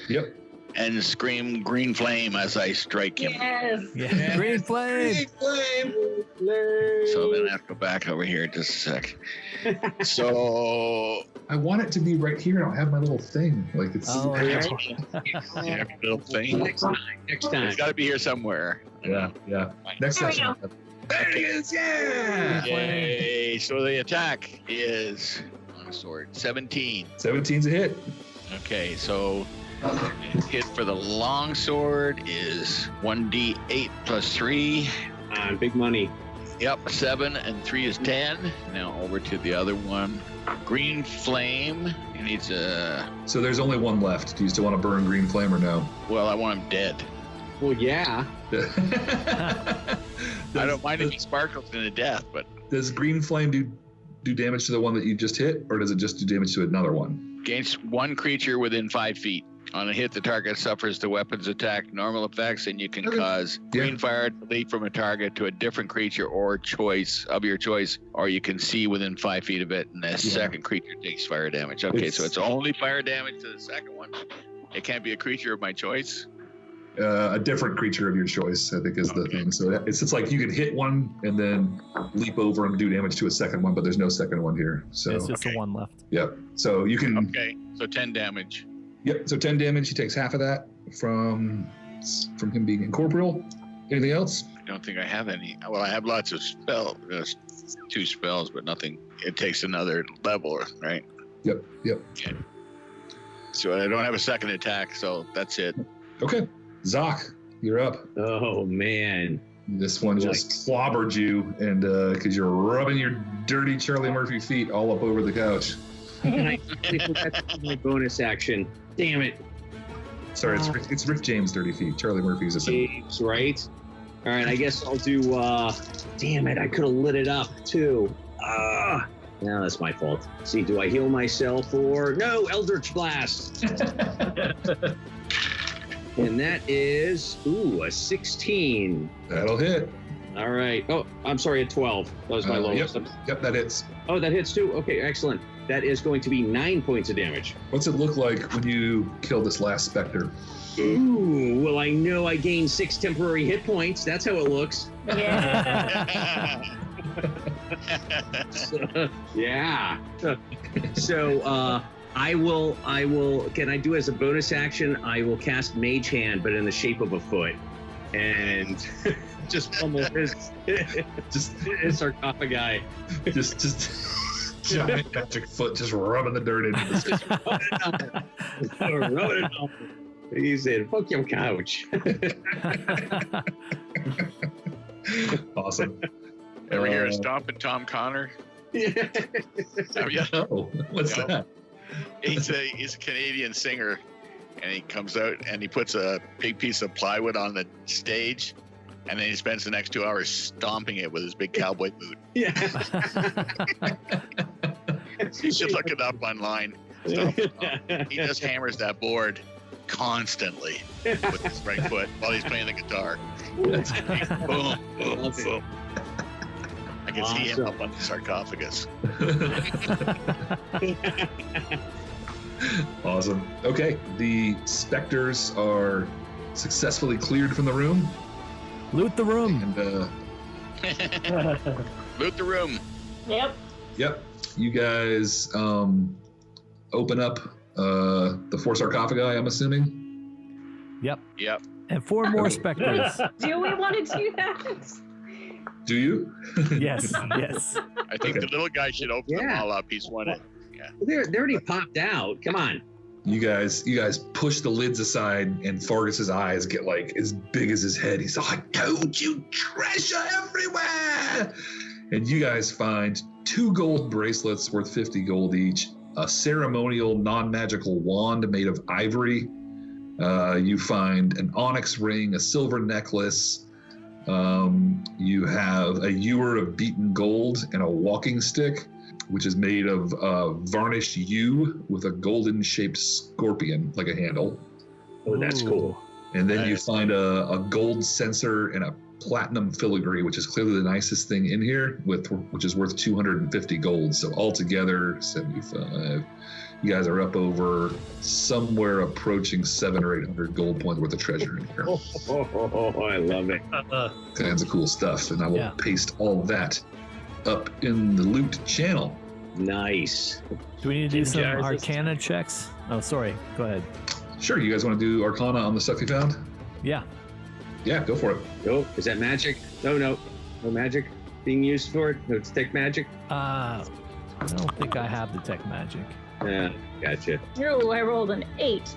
Yep. And scream green flame as I strike him. Yes. Yeah. Green flame. Green flame. So I'm gonna have to go back over here just a sec. So I want it to be right here. I don't have my little thing. Like it's yeah, little thing. Next time. It's got to be here somewhere. Yeah. Next There we session. There it is. Yeah. Yay! So the attack is longsword 17. 17's a hit. Okay, so hit for the longsword is 1d8 plus 3. Big money. Yep, 7 and 3 is 10. Now over to the other one. Green flame. He needs a. So there's only 1 left. Do you still want to burn green flame or no? Well, I want him dead. Well, yeah. I don't mind if he sparkles into death, but. Does green flame do damage to the one that you just hit, or does it just do damage to another one? Against one creature within 5 feet. On a hit, the target suffers the weapon's attack normal effects, and you can cause green fire to leap from a target to a different creature or choice of your choice, or you can see within 5 feet of it, and the second creature takes fire damage. Okay, so it's only fire damage to the second one. It can't be a creature of my choice. A different creature of your choice, I think, is the thing. So it's like you can hit one and then leap over and do damage to a second one, but there's no second one here. So it's just the 1 left. Yep. So you can. Okay, so 10 damage. Yep. So 10 damage. He takes half of that from him being incorporeal. Anything else? I don't think I have any. Well, I have lots of spells. 2 spells, but nothing. It takes another level, right? Yep. Okay. So I don't have a second attack, so that's it. Okay. Zoc, you're up. Oh, man. This one just clobbered you, and because you're rubbing your dirty Charlie Murphy feet all up over the couch. I forgot my bonus action. Damn it. Sorry, it's Rick James' dirty feet. Charlie Murphy's a James, right? All right, I guess I'll do. Damn it, I could have lit it up too. No, that's my fault. See, do I heal myself or no? Eldritch Blast. And that is a 16. That'll hit. All right. Oh, I'm sorry, a 12. That was my lowest. Yep, that hits. Oh, that hits too. Okay, excellent. That is going to be 9 points of damage. What's it look like when you kill this last specter? Ooh, well, I know I gained 6 temporary hit points. That's how it looks. Yeah. Yeah. So, I will, can I do as a bonus action? I will cast Mage Hand, but in the shape of a foot. And just pummel his sarcophagi. Just giant magic foot just rubbing the dirt into the rubbing it off. He said, fuck your couch. Awesome. Ever hear of Stompin' Tom Connor? Yeah. Oh, what's that? He's a Canadian singer, and he comes out and he puts a big piece of plywood on the stage, and then he spends the next 2 hours stomping it with his big cowboy boot. Yeah. You should look it up online. He just hammers that board constantly with his right foot while he's playing the guitar. Boom, boom, boom. I can see him up on the sarcophagus. Awesome. Okay, the specters are successfully cleared from the room. Loot the room. And, loot the room. Yep. You guys open up the 4 sarcophagi, I'm assuming? Yep. And 4 more specters. Do we want to do that? Do you? Yes. I think the little guy should open them all up. He's won it. Yeah. They already popped out. Come on. You guys push the lids aside, and Fargus's eyes get like as big as his head. He's like, "Don't you treasure everywhere!" And you guys find 2 gold bracelets worth 50 gold each, a ceremonial non-magical wand made of ivory. You find an onyx ring, a silver necklace. You have a ewer of beaten gold and a walking stick, which is made of varnished yew with a golden-shaped scorpion, like a handle. Oh, that's cool. And then you find a gold censer and a platinum filigree, which is clearly the nicest thing in here, which is worth 250 gold. So altogether, 75. You guys are up over somewhere approaching 700 or 800 gold points worth of treasure in here. I love it. Kinds of cool stuff. And I will paste all that up in the loot channel. Nice. Do we need to do some Arcana checks? Oh, sorry. Go ahead. Sure. You guys want to do Arcana on the stuff you found? Yeah. Yeah, go for it. Oh, is that magic? No magic being used for it. No detect magic. I don't think I have detect magic. Yeah, gotcha. Oh, I rolled an 8.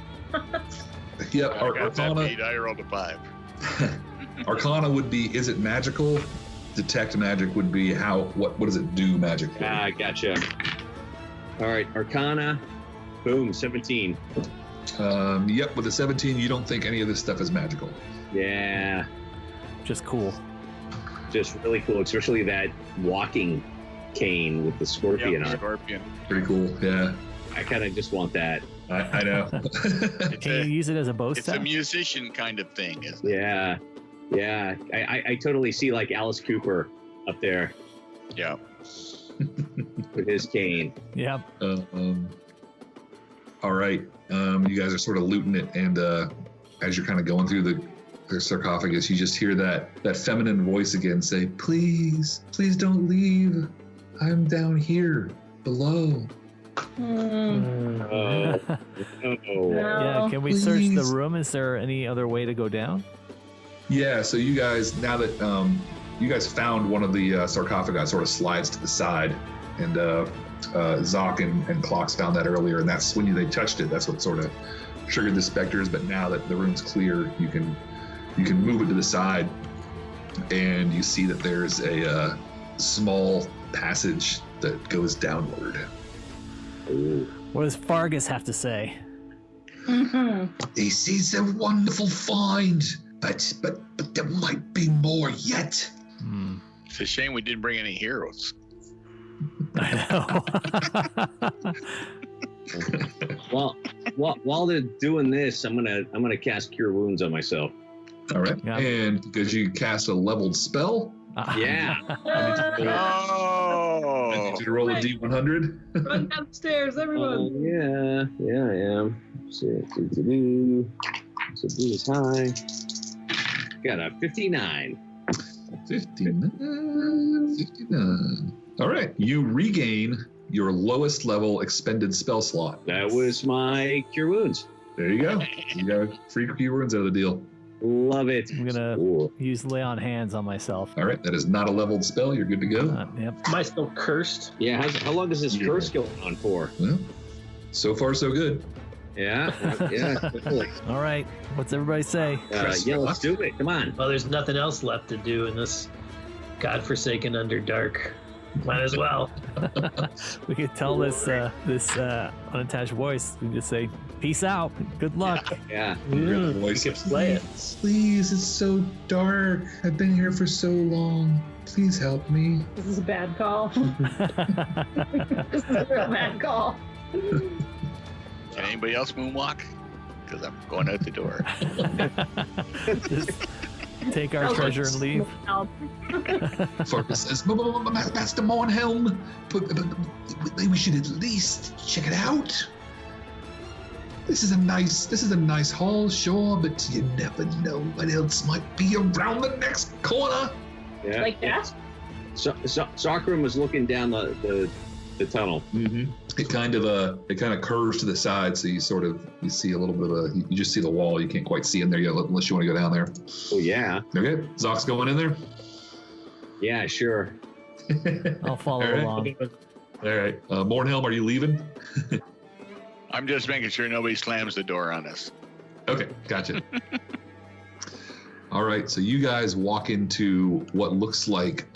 Yep. I got Arcana. that 8. I rolled a 5. Arcana would be, is it magical? Detect magic would be what does it do magically? Gotcha. All right, Arcana. Boom, 17. Yep, with a 17, you don't think any of this stuff is magical. Yeah. Just cool. Just really cool, especially that walking cane with the scorpion on it. Scorpion. Pretty cool, yeah. I kind of just want that. I know. Can you use it as a bow staff? It's a musician kind of thing, isn't it? Yeah. I totally see like Alice Cooper up there. Yeah. With his cane. Yep. All right. You guys are sort of looting it, and as you're kind of going through the sarcophagus, you just hear that feminine voice again say, please don't leave. I'm down here below. Yeah, can we search the room? Is there any other way to go down? Yeah, so you guys, now that you guys found one of the sarcophagi, sort of slides to the side, and Zoc and Clocks found that earlier, and that's when they touched it. That's what sort of triggered the specters. But now that the room's clear, you can move it to the side, and you see that there's a small passage that goes downward. What does Fargus have to say? This is a wonderful find, but there might be more yet. It's a shame we didn't bring any heroes. I know. While they're doing this, I'm gonna cast Cure Wounds on myself. All right, Yeah. and because you cast a leveled spell, Yeah. Oh! I need you to roll a D100. Run downstairs, everyone. Yeah, I am. So this is high. Got a 59. 59. All right, you regain your lowest level expended spell slot. That was my Cure Wounds. There you go. You got free Cure Wounds out of the deal. Love it. I'm gonna Cool. use Lay on Hands on myself. All right, that is not a leveled spell. You're good to go. Yep. Am I still cursed? Yeah, how long is this Yeah. curse going on for? Well, so far so good. Yeah, definitely. All right. What's everybody say? Yeah, let's do it. Come on. Well, there's nothing else left to do in this godforsaken Underdark. Might as well. We could tell this unattached voice. We can just say, "Peace out. Good luck." Yeah. Really We voice could it. play it. Please, it's so dark. I've been here for so long. Please help me. This is a bad call. This is a real bad call. Can anybody else moonwalk? Because I'm going out the door. Just take our treasure and leave. Farkas says, Master Mornhelm, we should at least check it out. This is a nice hall, sure, but you never know what else might be around the next corner. Yeah. Like that? So Sakrum was looking down the tunnel. Mm-hmm. It kind of curves to the side, so you see a little bit of you just see the wall. You can't quite see in there yet, unless you want to go down there. Oh yeah. Okay, Zoc's going in there. Yeah, sure. I'll follow All right. along. All right, Mornhelm, are you leaving? I'm just making sure nobody slams the door on us. Okay, gotcha. All right, so you guys walk into what looks like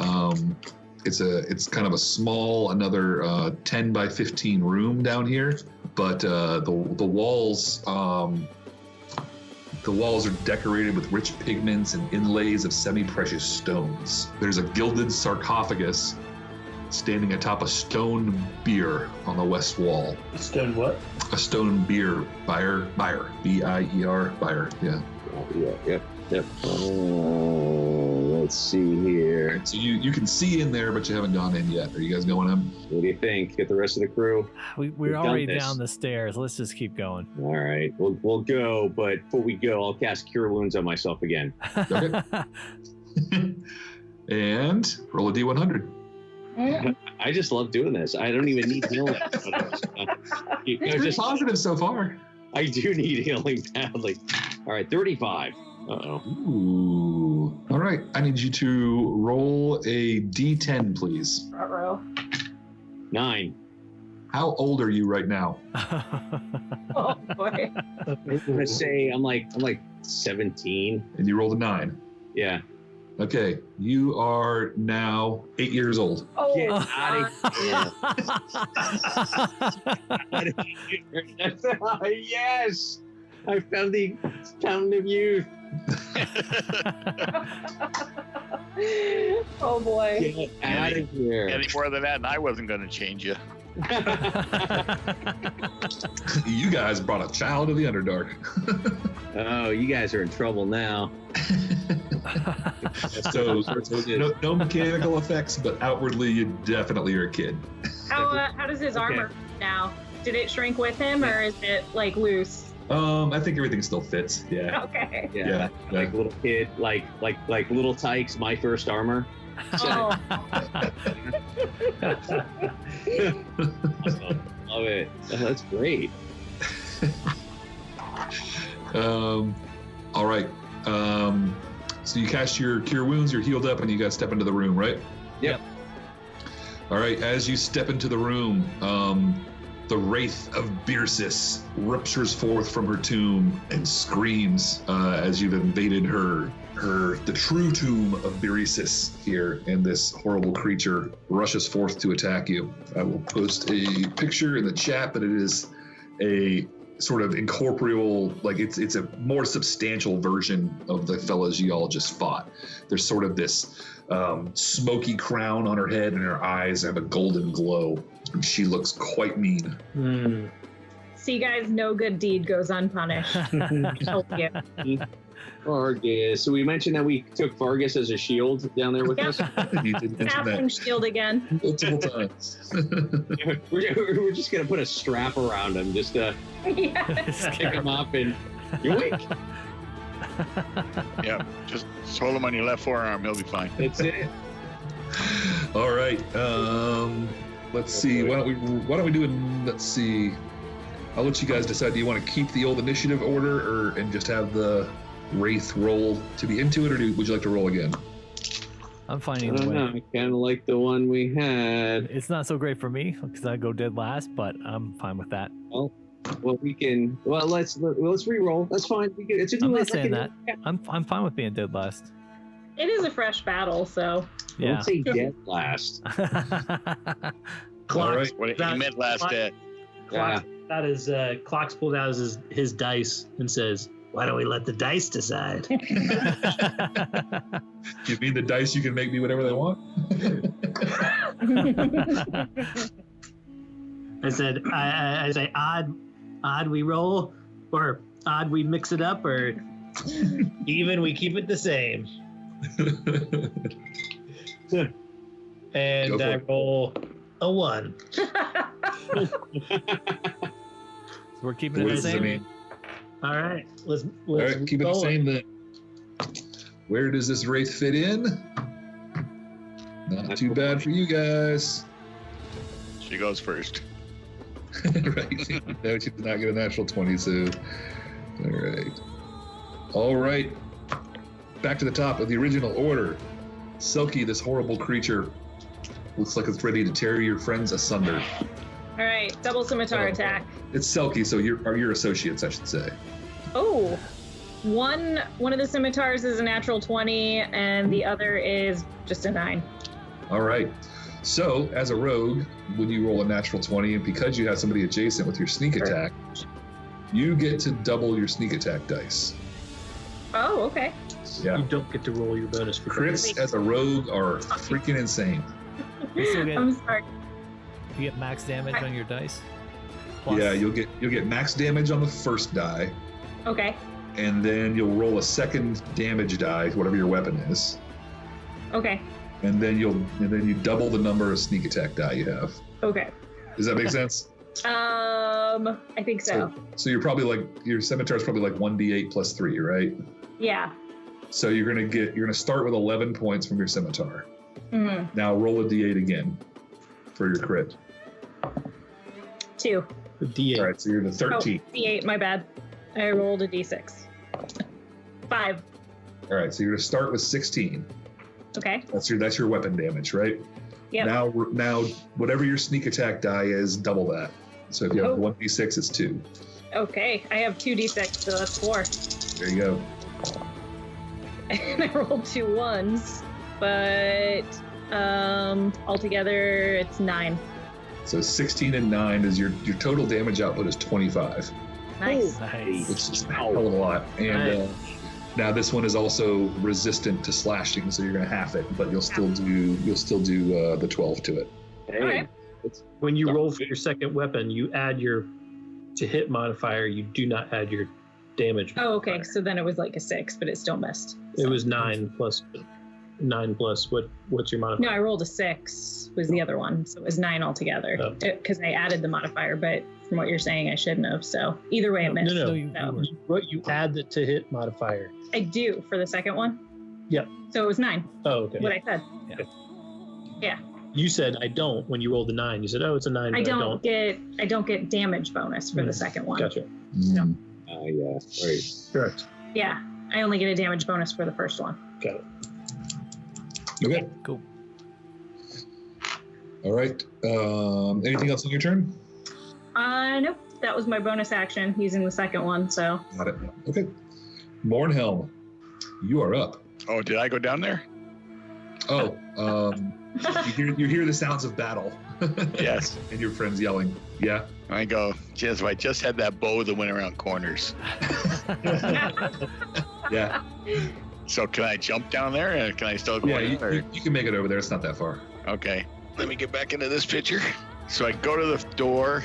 it's kind of a small, another 10 by 15 room down here, but the walls are decorated with rich pigments and inlays of semi-precious stones. There's a gilded sarcophagus standing atop a stone bier on the west wall. Stone what? A stone bier, bier, B-I-E-R, bier, yeah. Yep. Let's see here. So you can see in there, but you haven't gone in yet. Are you guys going in? What do you think? Get the rest of the crew. We're We've already done this. down the stairs. Let's just keep going. All right, we'll go. But before we go, I'll cast Cure Wounds on myself again. Okay. And roll a D100. I just love doing this. I don't even need healing. It's positive so far. I do need healing badly. All right, 35. Uh-oh. Ooh. All right. I need you to roll a D10, please. Ruh-roh. 9. How old are you right now? Oh boy. I'm gonna say I'm like 17. And you rolled a 9. Yeah. Okay. You are now 8 years old. Oh, Get out of here. Yes. I found the fountain of youth. oh boy. Get out of here. Any more than that, and I wasn't going to change you. You guys brought a child to the Underdark. Oh, you guys are in trouble now. so no mechanical effects, but outwardly you definitely are a kid. How does his armor now? Did it shrink with him, or is it like loose? I think everything still fits. Yeah. Okay. Yeah. Like little kid, like little Tykes, my first armor. Oh. Love it. Oh, that's great. All right. So you cast your Cure Wounds, you're healed up, and you guys step into the room, right? Yep. All right, as you step into the room, the Wraith of Byrsis ruptures forth from her tomb and screams as you've invaded the true tomb of Byrsis here, and this horrible creature rushes forth to attack you. I will post a picture in the chat, but it is a sort of incorporeal, like it's a more substantial version of the fellas you all just fought. There's sort of this smoky crown on her head, and her eyes have a golden glow. And she looks quite mean. See, guys, no good deed goes unpunished. Help you. Vargas. So we mentioned that we took Vargas as a shield down there with us. You did mention Halfling shield again. multiple times. We're just gonna put a strap around him just to pick him up and yoink. Yeah, just hold him on your left forearm. He'll be fine. That's it. All right. Let's see. Why don't we do it? Let's see. I'll let you guys decide. Do you want to keep the old initiative order, and just have the Wraith roll to be into it, or would you like to roll again? I'm fine I either don't way. know. I kind of like the one we had. It's not so great for me because I go dead last, but I'm fine with that. Well, we can. Well, let's re-roll. That's fine. We can, it's a new I'm not one. saying that. I'm fine with being dead last. It is a fresh battle, so. Yeah. Don't say dead last. All right. What he meant last day. Yeah. That is, Clock's pulled out his dice and says, "Why don't we let the dice decide?" You mean the dice? You can make me whatever they want. I said, I say, odd we roll, or odd we mix it up, or even we keep it the same. And I roll a 1. We're keeping it the same. All right, let's All right, keep it the same then. Where does this Wraith fit in? Not too bad for you guys. She goes first. Right. No, she did not get a natural 20, so. All right. Back to the top of the original order. Selkie, this horrible creature, looks like it's ready to tear your friends asunder. All right, double scimitar attack. It's Selkie, so are your associates, I should say. Oh, one of the scimitars is a natural 20, and the other is just a 9. All right. So, as a rogue, when you roll a natural 20, and because you have somebody adjacent with your sneak attack, you get to double your sneak attack dice. Oh, okay. Yeah. You don't get to roll your bonus for Crits as a rogue are freaking insane. You still get, I'm sorry. you get max damage on your dice. Yeah, you'll get max damage on the first die, Okay. and then you'll roll a second damage die, whatever your weapon is, Okay. and then you double the number of sneak attack die you have. Okay. Does that make sense? I think so. So you're probably like, your scimitar is probably like 1d8 plus 3, right? Yeah. So you're gonna start with 11 points from your scimitar. Mm-hmm. Now roll a d8 again for your crit. 2. D8. All right, so you're the 13. Oh, D8, my bad. I rolled a D6. 5. All right, so you're gonna start with 16. Okay. That's your weapon damage, right? Yep. Now whatever your sneak attack die is, double that. So if you have 1d6, it's 2. Okay. I have 2d6, so that's 4. There you go. And I rolled 2 1s, but altogether it's 9. So 16 and 9 is your total damage output is 25, Nice. Nice. which is a hell of a lot. And now this one is also resistant to slashing, so you're gonna half it, but you'll still do the 12 to it. Okay. When you roll for your second weapon, you add your to hit modifier. You do not add your damage. Oh, okay. modifier. So then it was like a 6, but it still missed. It was 9 plus. What's your modifier? No, I rolled a 6 was the other one. So it was 9 altogether Oh. because I added the modifier, but from what you're saying, I shouldn't have. So either way, it missed. No. So You add the to hit modifier. I do for the second one. Yep. So it was 9. Oh, okay. What I said. Yeah. You said I don't when you rolled the 9. You said, oh, it's a 9. But I don't get damage bonus for the second one. Gotcha. No. Yeah. Right. Correct. Yeah. I only get a damage bonus for the first one. Got it. Okay. Cool. All right. Anything else on your turn? Nope. That was my bonus action using the second one, so. Got it. Okay. Bornhelm, you are up. Oh, did I go down there? Oh, you hear the sounds of battle. Yes. And your friends yelling. Yeah. I go, if I just had that bow that went around corners. Yeah. So can I jump down there? Can I still go Yeah, in there? you can make it over there. It's not that far. Okay. Let me get back into this picture. So I go to the door.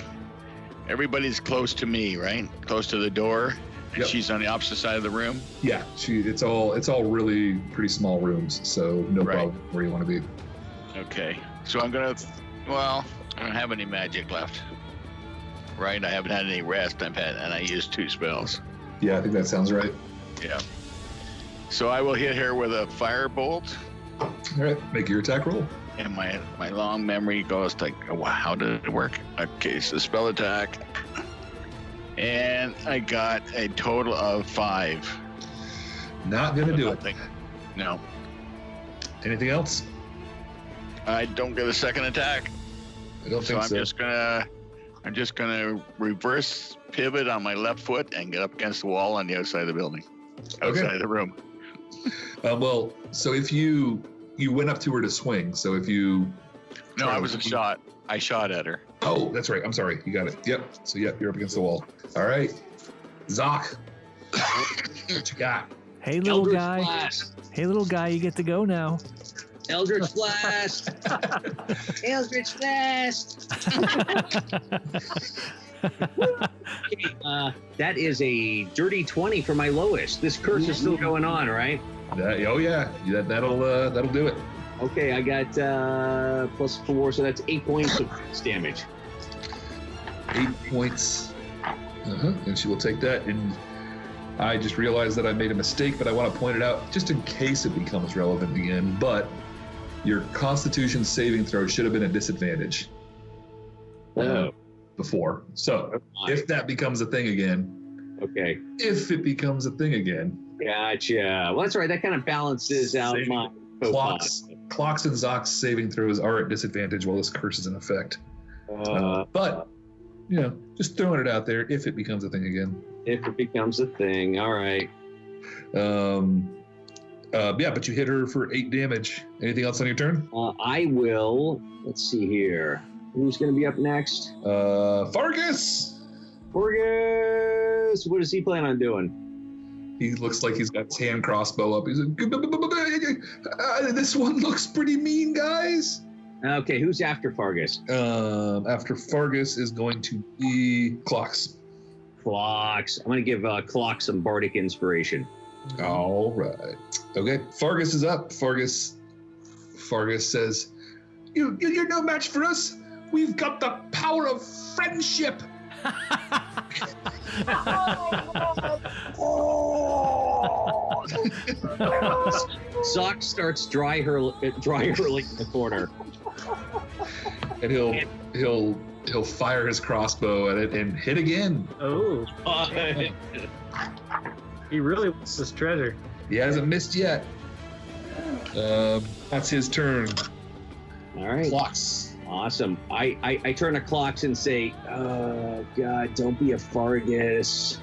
Everybody's close to me, right? Close to the door. And Yep. she's on the opposite side of the room. Yeah, it's all really pretty small rooms, so no Right. problem where you want to be. Okay. So I'm gonna. Well, I don't have any magic left. Right? I haven't had any rest. And I used 2 spells. Yeah, I think that sounds right. Yeah. So I will hit her with a firebolt. All right, make your attack roll. And my long memory goes like, wow, how did it work? Okay, so spell attack. And I got a total of 5. Not gonna do it. No. Anything else? I don't get a second attack. I don't think I'm so. just gonna reverse pivot on my left foot and get up against the wall on the outside of the building. Outside of the room. Well, so if you went up to her to swing, so if you... No, I was a shot. I shot at her. Oh, that's right. I'm sorry. You got it. Yep. So, yep, you're up against the wall. All right. Zoc. What you got? Hey, little Eldritch guy. Blast. Hey, little guy, you get to go now. Eldritch Blast. Eldritch Blast. That is a dirty 20 for my lowest. This curse is still going on, right? Oh, yeah. That'll do it. Okay, I got +4, so that's 8 points of damage. 8 points. And she will take that. And I just realized that I made a mistake, but I want to point it out just in case it becomes relevant again. But your Constitution saving throw should have been a disadvantage before. So if that becomes a thing again. Okay. If it becomes a thing again. Gotcha. Well, that's right. That kind of balances out my Clocks and Zoc's saving throws are at disadvantage while this curse is in effect. But, just throwing it out there if it becomes a thing again. If it becomes a thing. All right. Yeah, but you hit her for 8 damage. Anything else on your turn? I will. Let's see here. Who's going to be up next? Fargus! Fargus! What does he plan on doing? He looks like he's got his hand crossbow up. He's like, this one looks pretty mean, guys. Okay, who's after Fargus? After Fargus is going to be Clocks. Clocks. I'm going to give Clocks some bardic inspiration. All right. Okay, Fargus is up. Fargus says, You're no match for us. We've got the power of friendship. Zoc starts dry hurling in the corner. And he'll fire his crossbow at it and hit again. Oh. He really wants this treasure. He hasn't missed yet. That's his turn. All right. Clocks. Awesome. I turn to Clocks and say, "Oh God, don't be a Fargus."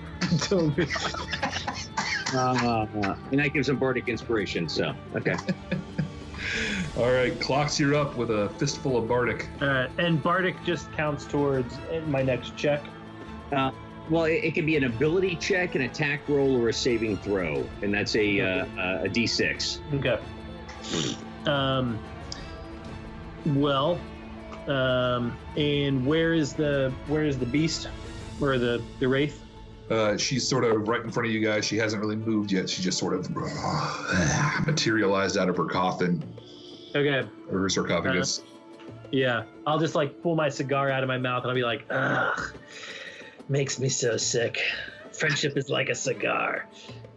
Don't be. And I give some bardic inspiration. So okay. All right, Clocks, you're up with a fistful of bardic. All right, and bardic just counts towards my next check. Well, it can be an ability check, an attack roll, or a saving throw, and that's a D6. Okay. And where is the beast or the wraith? She's sort of right in front of you guys. She hasn't really moved yet. She just sort of materialized out of her coffin. Okay. Or her sarcophagus. Yeah, I'll just pull my cigar out of my mouth and I'll be like, ugh, makes me so sick. Friendship is like a cigar.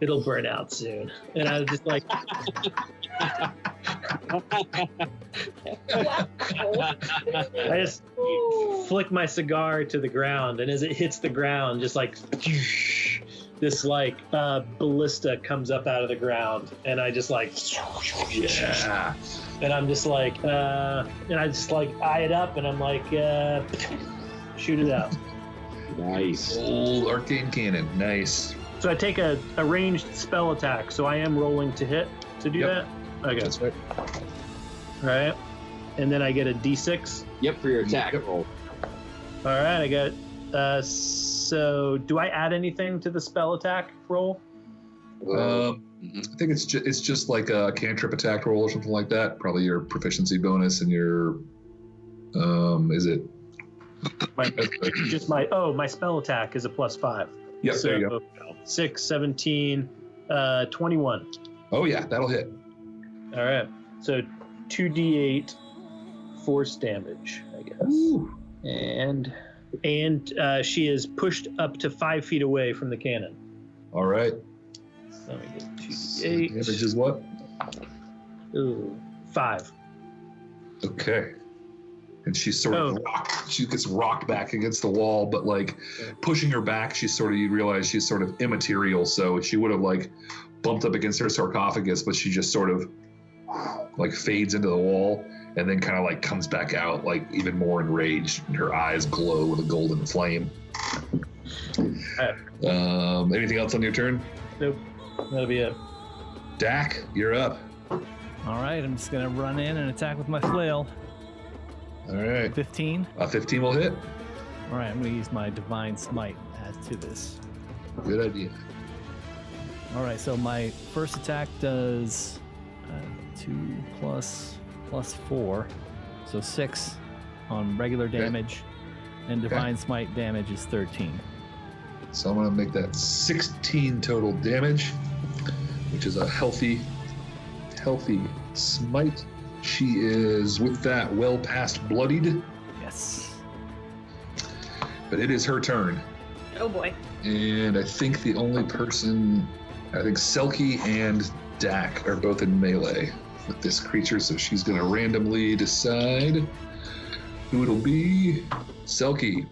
It'll burn out soon. And I was just like, I just flick my cigar to the ground, and as it hits the ground, just this like ballista comes up out of the ground, and I just like, Yeah. and I'm just like, and I just like eye it up, and I'm like, shoot it out. Nice. Old arcane cannon. Nice. So I take a ranged spell attack. So I am rolling to hit to do Yep. that. Okay. That's right. All right. And then I get a D6. Yep, for your attack Yep. roll. All right. I got. So do I add anything to the spell attack roll? I think it's just like a cantrip attack roll or something like that. Probably your proficiency bonus and your is it? Just my spell attack is a +5. Yeah, So there you go. 6, 17, 21. Oh yeah, that'll hit. All right. So 2d8 force damage, I guess. Ooh. And she is pushed up to 5 feet away from the cannon. All right. So let me get Damage 2d8. is what? Ooh, 5. Okay. And she's sort of she gets rocked back against the wall, but like pushing her back, you realize she's sort of immaterial. So she would have like bumped up against her sarcophagus, but she just sort of like fades into the wall and then kind of like comes back out like even more enraged, and her eyes glow with a golden flame. Anything else on your turn? Nope. That'll be it. Dak, you're up. All right, I'm just gonna run in and attack with my flail. All right. 15. 15 will hit. All right, I'm gonna use my divine smite add to this. Good idea. All right, so my first attack does 2 plus 4, so 6 on regular damage, and divine smite damage is 13. So I'm going to make that 16 total damage, which is a healthy smite. She is, with that, well past bloodied. Yes. But it is her turn. Oh boy. And I think the only person, I think Selkie and Dak are both in melee with this creature, so she's going to randomly decide who it'll be. Selkie,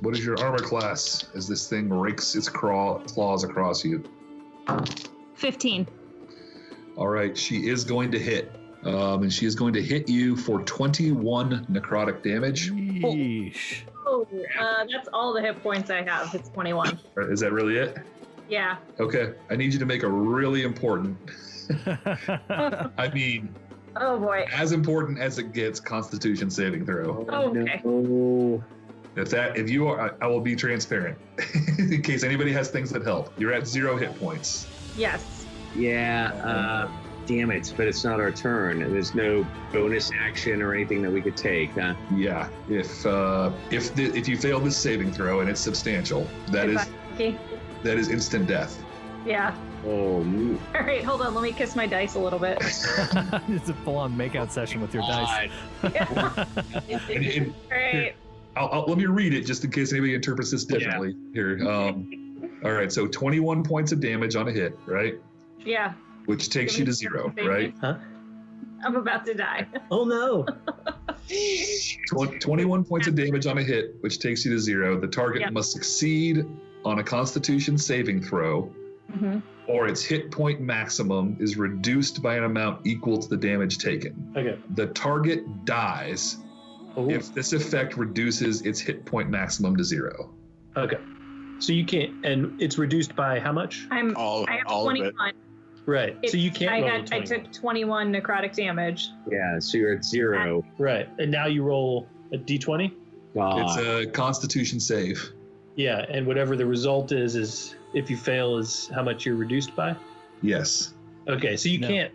what is your armor class as this thing rakes its claws across you? 15. All right, she is going to hit. And she is going to hit you for 21 necrotic damage. Yeesh. Oh, that's all the hit points I have. It's 21. Is that really it? Yeah. Okay, I need you to make a really important, I mean, Oh boy. as important as it gets, Constitution saving throw. Okay. No. If you are, I will be transparent in case anybody has things that help. You're at 0 hit points. Yes. Yeah. Damn it! But it's not our turn. There's no bonus action or anything that we could take. Huh? Yeah, if you fail this saving throw and it's substantial, that is instant death. Yeah. Oh. All right, hold on. Let me kiss my dice a little bit. It's a full-on makeout session with your dice. And Great. let me read it just in case anybody interprets this differently here. All right, so 21 points of damage on a hit, right? Yeah. Which takes you to 0, right? Huh? I'm about to die. Oh no. 21 points of damage on a hit, which takes you to 0. The target must succeed on a Constitution saving throw, or its hit point maximum is reduced by an amount equal to the damage taken. Okay. The target dies if this effect reduces its hit point maximum to 0. Okay. So you can't, and it's reduced by how much? I have all 21. of it. Right. So you can't roll I took 21 necrotic damage. Yeah. So you're at 0. Right. And now you roll a d20? It's a Constitution save. Yeah, and whatever the result is if you fail is how much you're reduced by? Yes. Okay, so you can't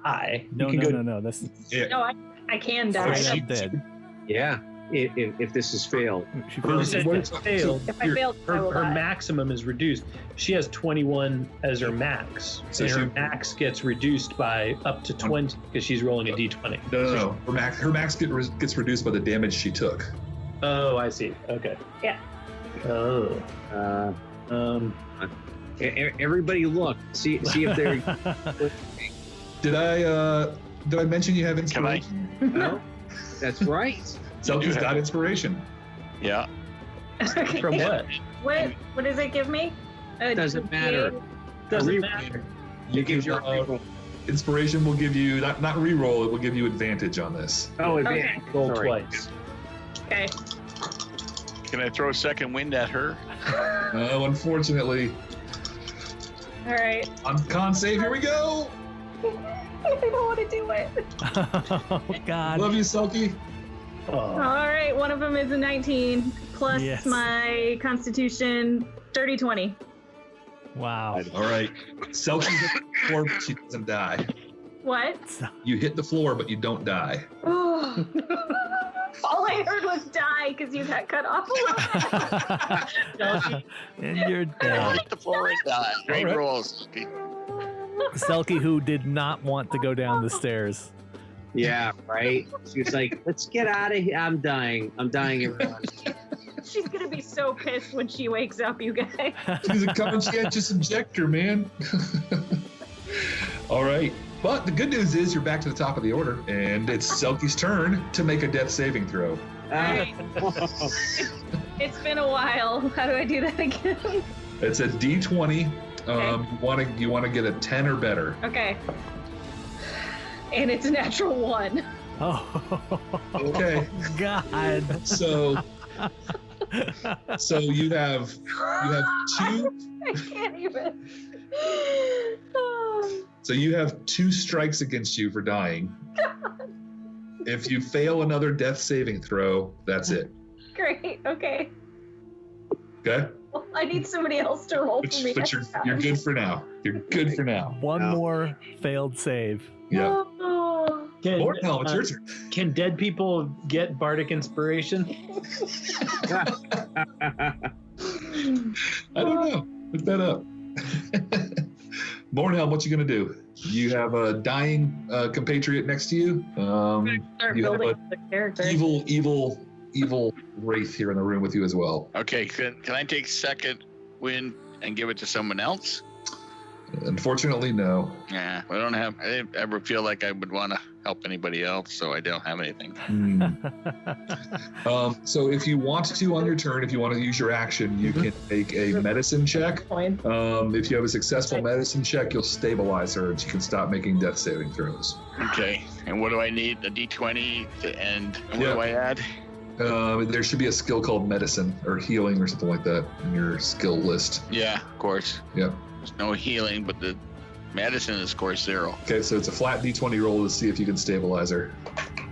die. No. That's No, I can die. straight up dead. Yeah. If this is failed. She Well, feels if it's failed, If I failed, I will her die. maximum is reduced. She has 21 as her max. So And her she- max gets reduced by up to 20 because she's rolling a d20. No. Her max gets reduced by the damage she took. Oh, I see. Okay. Yeah. Oh. Everybody look. See if they're. Did I mention you have inspiration? No. That's right. Selkie's got inspiration. Yeah. From what? What does it give me? Doesn't matter. Doesn't matter. You gives can, you a reroll. inspiration will give you not reroll. It will give you advantage on this. Oh, Okay. advantage. Roll Sorry. twice. Okay. Can I throw second wind at her? Oh, unfortunately, All right. on con save. Here we go. I don't want to do it. Oh God. Love you, Selkie. Oh. All right. One of them is a 19 plus Yes. my Constitution, 30-20. Wow. All right, Selkie hit the floor, but she doesn't die. What? You hit the floor, but you don't die. Oh. All I heard was die because you got cut off a little. And you're dead. Hit the floor and die. Great All right. rolls. Selkie, who did not want to go down the stairs. Yeah, right. She was like, "Let's get out of here. I'm dying. I'm dying, everyone." She's gonna be so pissed when she wakes up, you guys. She's a conscientious objector, man. All right. But the good news is you're back to the top of the order, and it's Selkie's turn to make a death saving throw. It's been a while. How do I do that again? It's a D20. Okay. You want to get a 10 or better. Okay. And it's a natural 1. Oh. Okay. God. So you have 2. I can't even. So you have 2 strikes against you for dying. If you fail another death saving throw, that's it. Great. Okay. Okay. Well, I need somebody else to roll for me. But you're good for now. You're good for now. One more failed save. Yeah. Oh. Mortenhell, it's your turn. Can dead people get bardic inspiration? I don't know. Look that up. Mortenhell, what you gonna do? You have a dying compatriot next to you. Start You have building the character. evil wraith here in the room with you as well. Okay, can I take second wind and give it to someone else? Unfortunately, no. Yeah, I didn't ever feel like I would want to help anybody else, so I don't have anything. So if you want to on your turn, if you want to use your action, you can make a medicine check. If you have a successful medicine check, you'll stabilize her and she can stop making death saving throws. Okay, and what do I need? A D20 to end. And what Yeah. do I add? There should be a skill called medicine or healing or something like that in your skill list. Yeah, of course. Yep. There's no healing, but the medicine is, of course, 0. Okay, so it's a flat D20 roll to see if you can stabilize her.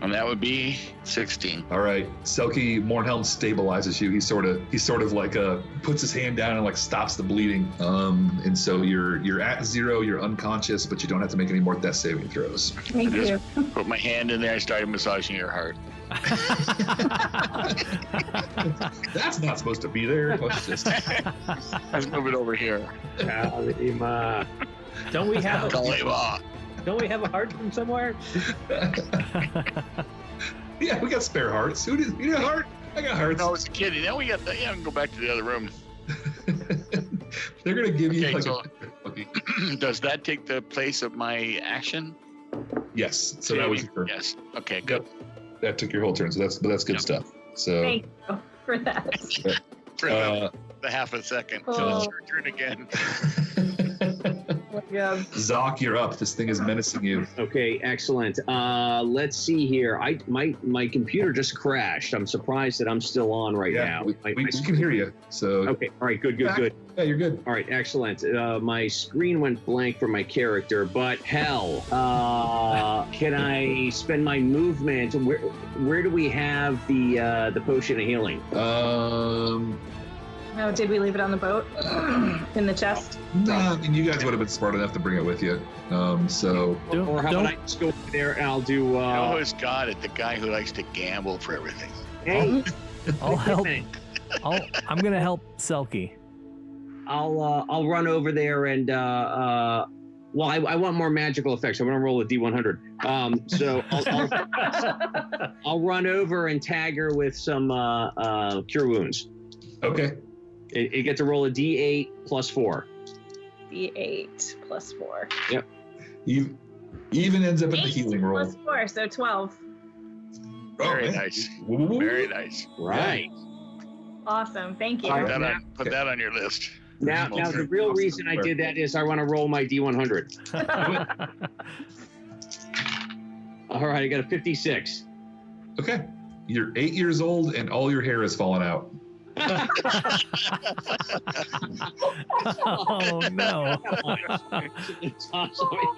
And that would be 16. All right, Selkie Mornhelm stabilizes you. He sort of like puts his hand down and like stops the bleeding. And so you're at 0. You're unconscious, but you don't have to make any more death saving throws. Thank you. Put my hand in there and started massaging your heart. That's not supposed to be there. Let's just. Let's move it over here. Don't we have Kalima. Don't we have a heart from somewhere? Yeah, we got spare hearts. You need a heart? I got hearts. No, I was kidding. Now we got the. Yeah, we can go back to the other room. They're gonna give you Okay, like so- okay. Does that take the place of my action? Yes. So that was your turn. Yes. Okay, good. That took your whole turn. So that's good Yep. stuff. So Thank you for that. For the half a second. So Oh. it's your turn again. Zoc, you're up. This thing is menacing you. Okay, excellent. Let's see here. My computer just crashed. I'm surprised that I'm still on right now. we can hear you. So Okay, all right, good. yeah, you're good. All right, excellent. My screen went blank for my character, but hell, can I spend my movement? Where do we have the potion of healing? Oh, did we leave it on the boat? In the chest? No, I mean, you guys would have been smart enough to bring it with you. So Or how about I just go over there and I'll do. You know who's got it? The guy who likes to gamble for everything. Hey, I'll help. I'm gonna help Selkie. I'll run over there and well, I want more magical effects. I want to roll a D100. So I'll run over and tag her with some cure wounds. okay. It gets to roll a D8 plus 4. D8 plus 4. Yep. You even ends up in the 8 healing roll. plus 4, so 12. Very man. nice. Woo. Very nice. Right. Awesome. Thank you. All Put right. that on your list. Now, the real reason I did that is I want to roll my D100. All right, I got a 56. Okay. You're 8 years old and all your hair has fallen out. Oh no. It's awesome. Oh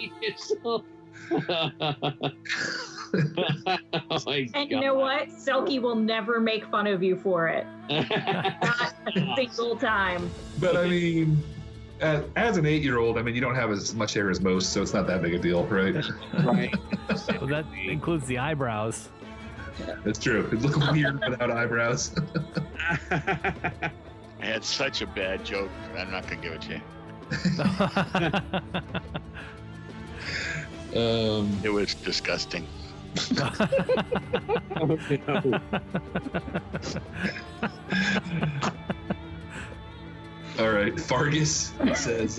my And God. you know what? Selkie will never make fun of you for it. Not a single time. But I mean, as an 8-year-old, I mean, you don't have as much hair as most, so it's not that big a deal, right? Right. Well, that includes the eyebrows. That's true. It look weird without eyebrows. I had such a bad joke. I'm not gonna give it to you. It was disgusting. Oh, no. All right, Fargus says,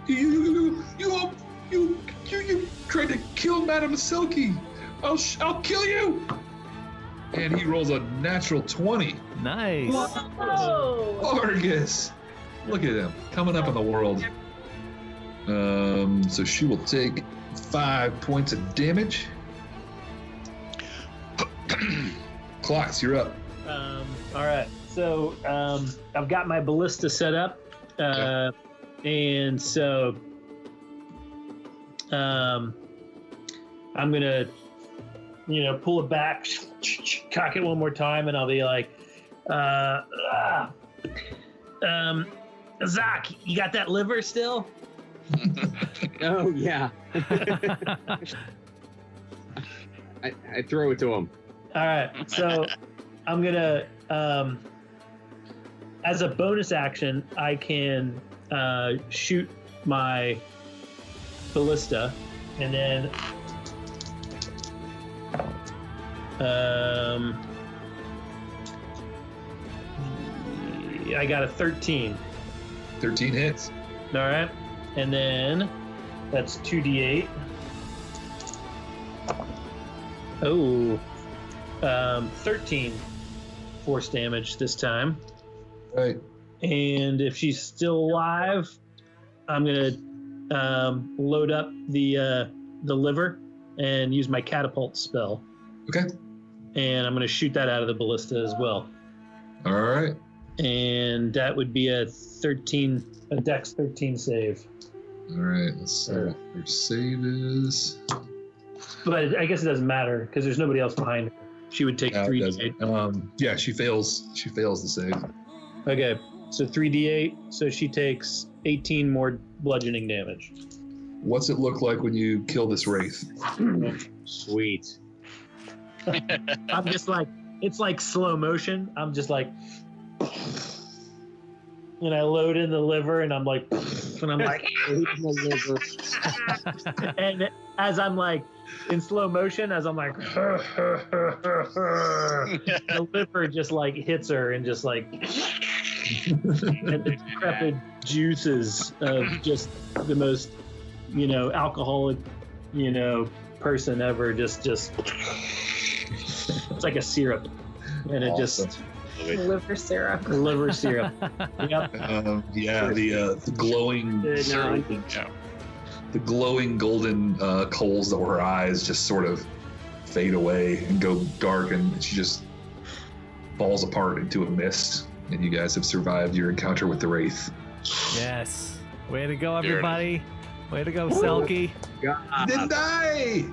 you tried to kill Madame Selkie. I'll kill you. And he rolls a natural 20. Nice. Whoa! Fargus, look at him coming up in the world. So she will take 5 points of damage. Clocks, you're up. All right. So I've got my ballista set up, and so I'm gonna, pull it back, cock it one more time, and I'll be like, Zach, you got that liver still? Oh yeah. I throw it to him. All right, so I'm gonna, as a bonus action, I can shoot my ballista, and then I got a 13. 13 hits. All right, and then that's 2d8. Oh, 13 force damage this time. Right. And if she's still alive, I'm gonna load up the liver and use my catapult spell. Okay. And I'm gonna shoot that out of the ballista as well. All right. And that would be a Dex 13 save. All right. Let's see what her save is. But I guess it doesn't matter because there's nobody else behind her. She would take 3d8. Yeah, she fails. She fails the save. Okay, so 3d8. So she takes 18 more bludgeoning damage. What's it look like when you kill this wraith? Sweet. I'm just like, it's like slow motion. I'm just like, and I load in the liver, and I'm like, and as I'm like in slow motion, as I'm like, the liver just like hits her and just like, and the decrepit juices of just the most, alcoholic, person ever. Just it's like a syrup, and it just. Liver syrup. Liver syrup. Yep. Yeah, the glowing, the glowing golden coals that were her eyes just sort of fade away and go dark, and she just falls apart into a mist. And you guys have survived your encounter with the wraith. Yes. Way to go, everybody. Way to go, Selkie. You didn't die.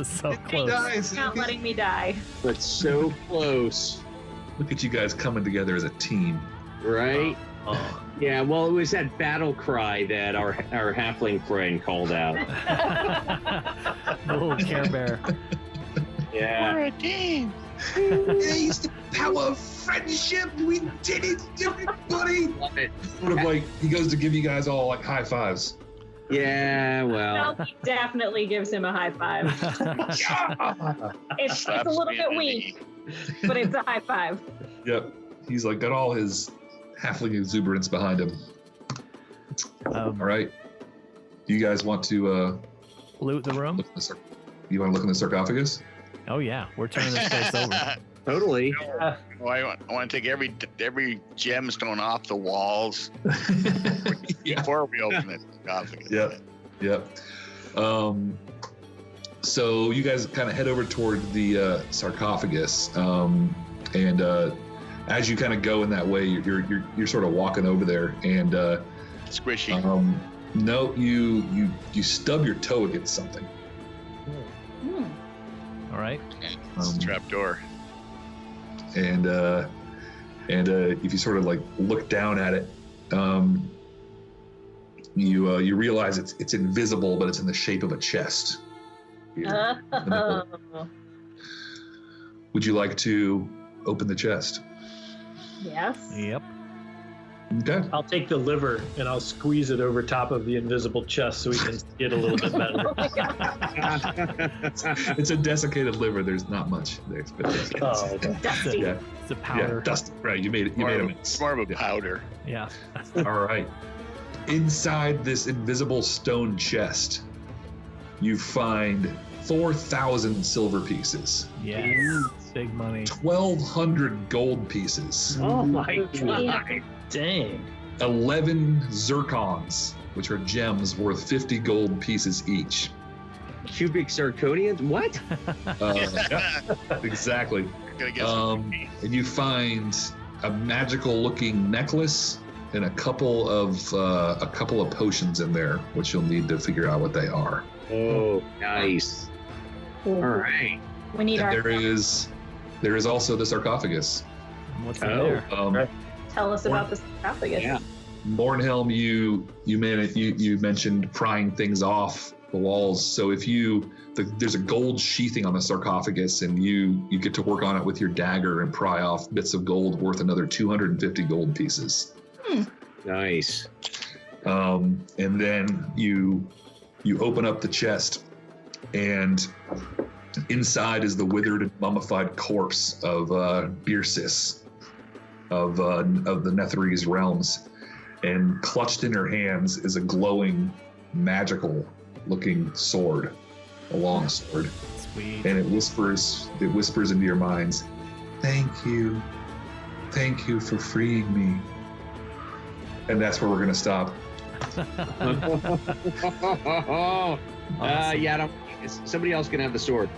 So close. Not letting me die. But so close. Look at you guys coming together as a team. Right? Yeah, well, it was that battle cry that our halfling friend called out. The little Care Bear. Yeah. We're a team. It's the power of friendship. We did it, everybody. Love it. Sort of like he goes to give you guys all like high fives. Yeah, well. Selkie definitely gives him a high five. It's a little bit weak, but it's a high five. Yep. He's like got all his halfling exuberance behind him. All right. Do you guys want to loot the room? You want to look in the sarcophagus? Oh yeah, we're turning this place over. Totally. I want to take every gemstone off the walls before we open the sarcophagus. Yep. So you guys kind of head over toward the sarcophagus, and as you kind of go in that way, you're sort of walking over there, and squishy. No, you stub your toe against something. All right. It's a trap door. And if you sort of like look down at it, you realize it's invisible, but it's in the shape of a chest. Would you like to open the chest? Yes. Yep. Okay. I'll take the liver and I'll squeeze it over top of the invisible chest so we can see it a little bit better. It's a desiccated liver. There's not much there. Oh, okay. Dusty. Yeah. It's a powder. Yeah, dusty. Right. You made it. You made a mix. It's more of a powder. Yeah. All right. Inside this invisible stone chest, you find 4,000 silver pieces. Yes. Big money. 1,200 gold pieces. Oh my god. Dang. 11 zircons, which are gems worth 50 gold pieces each. Cubic zirconians? What? Yeah, exactly. You're gonna get And you find a magical-looking necklace and a couple of potions in there, which you'll need to figure out what they are. Oh, nice. All right. We need And our. there is also the sarcophagus. What's in there? Tell us about the sarcophagus. Yeah. Bornhelm, you mentioned prying things off the walls. So if there's a gold sheathing on the sarcophagus, and you get to work on it with your dagger and pry off bits of gold worth another 250 gold pieces. Nice. And then you open up the chest, and inside is the withered and mummified corpse of Byrsis of the Netherese realms, and clutched in her hands is a glowing, magical-looking sword, a long sword. Sweet. And it whispers into your minds, thank you for freeing me. And that's where we're gonna stop. Yeah, somebody else can have the sword.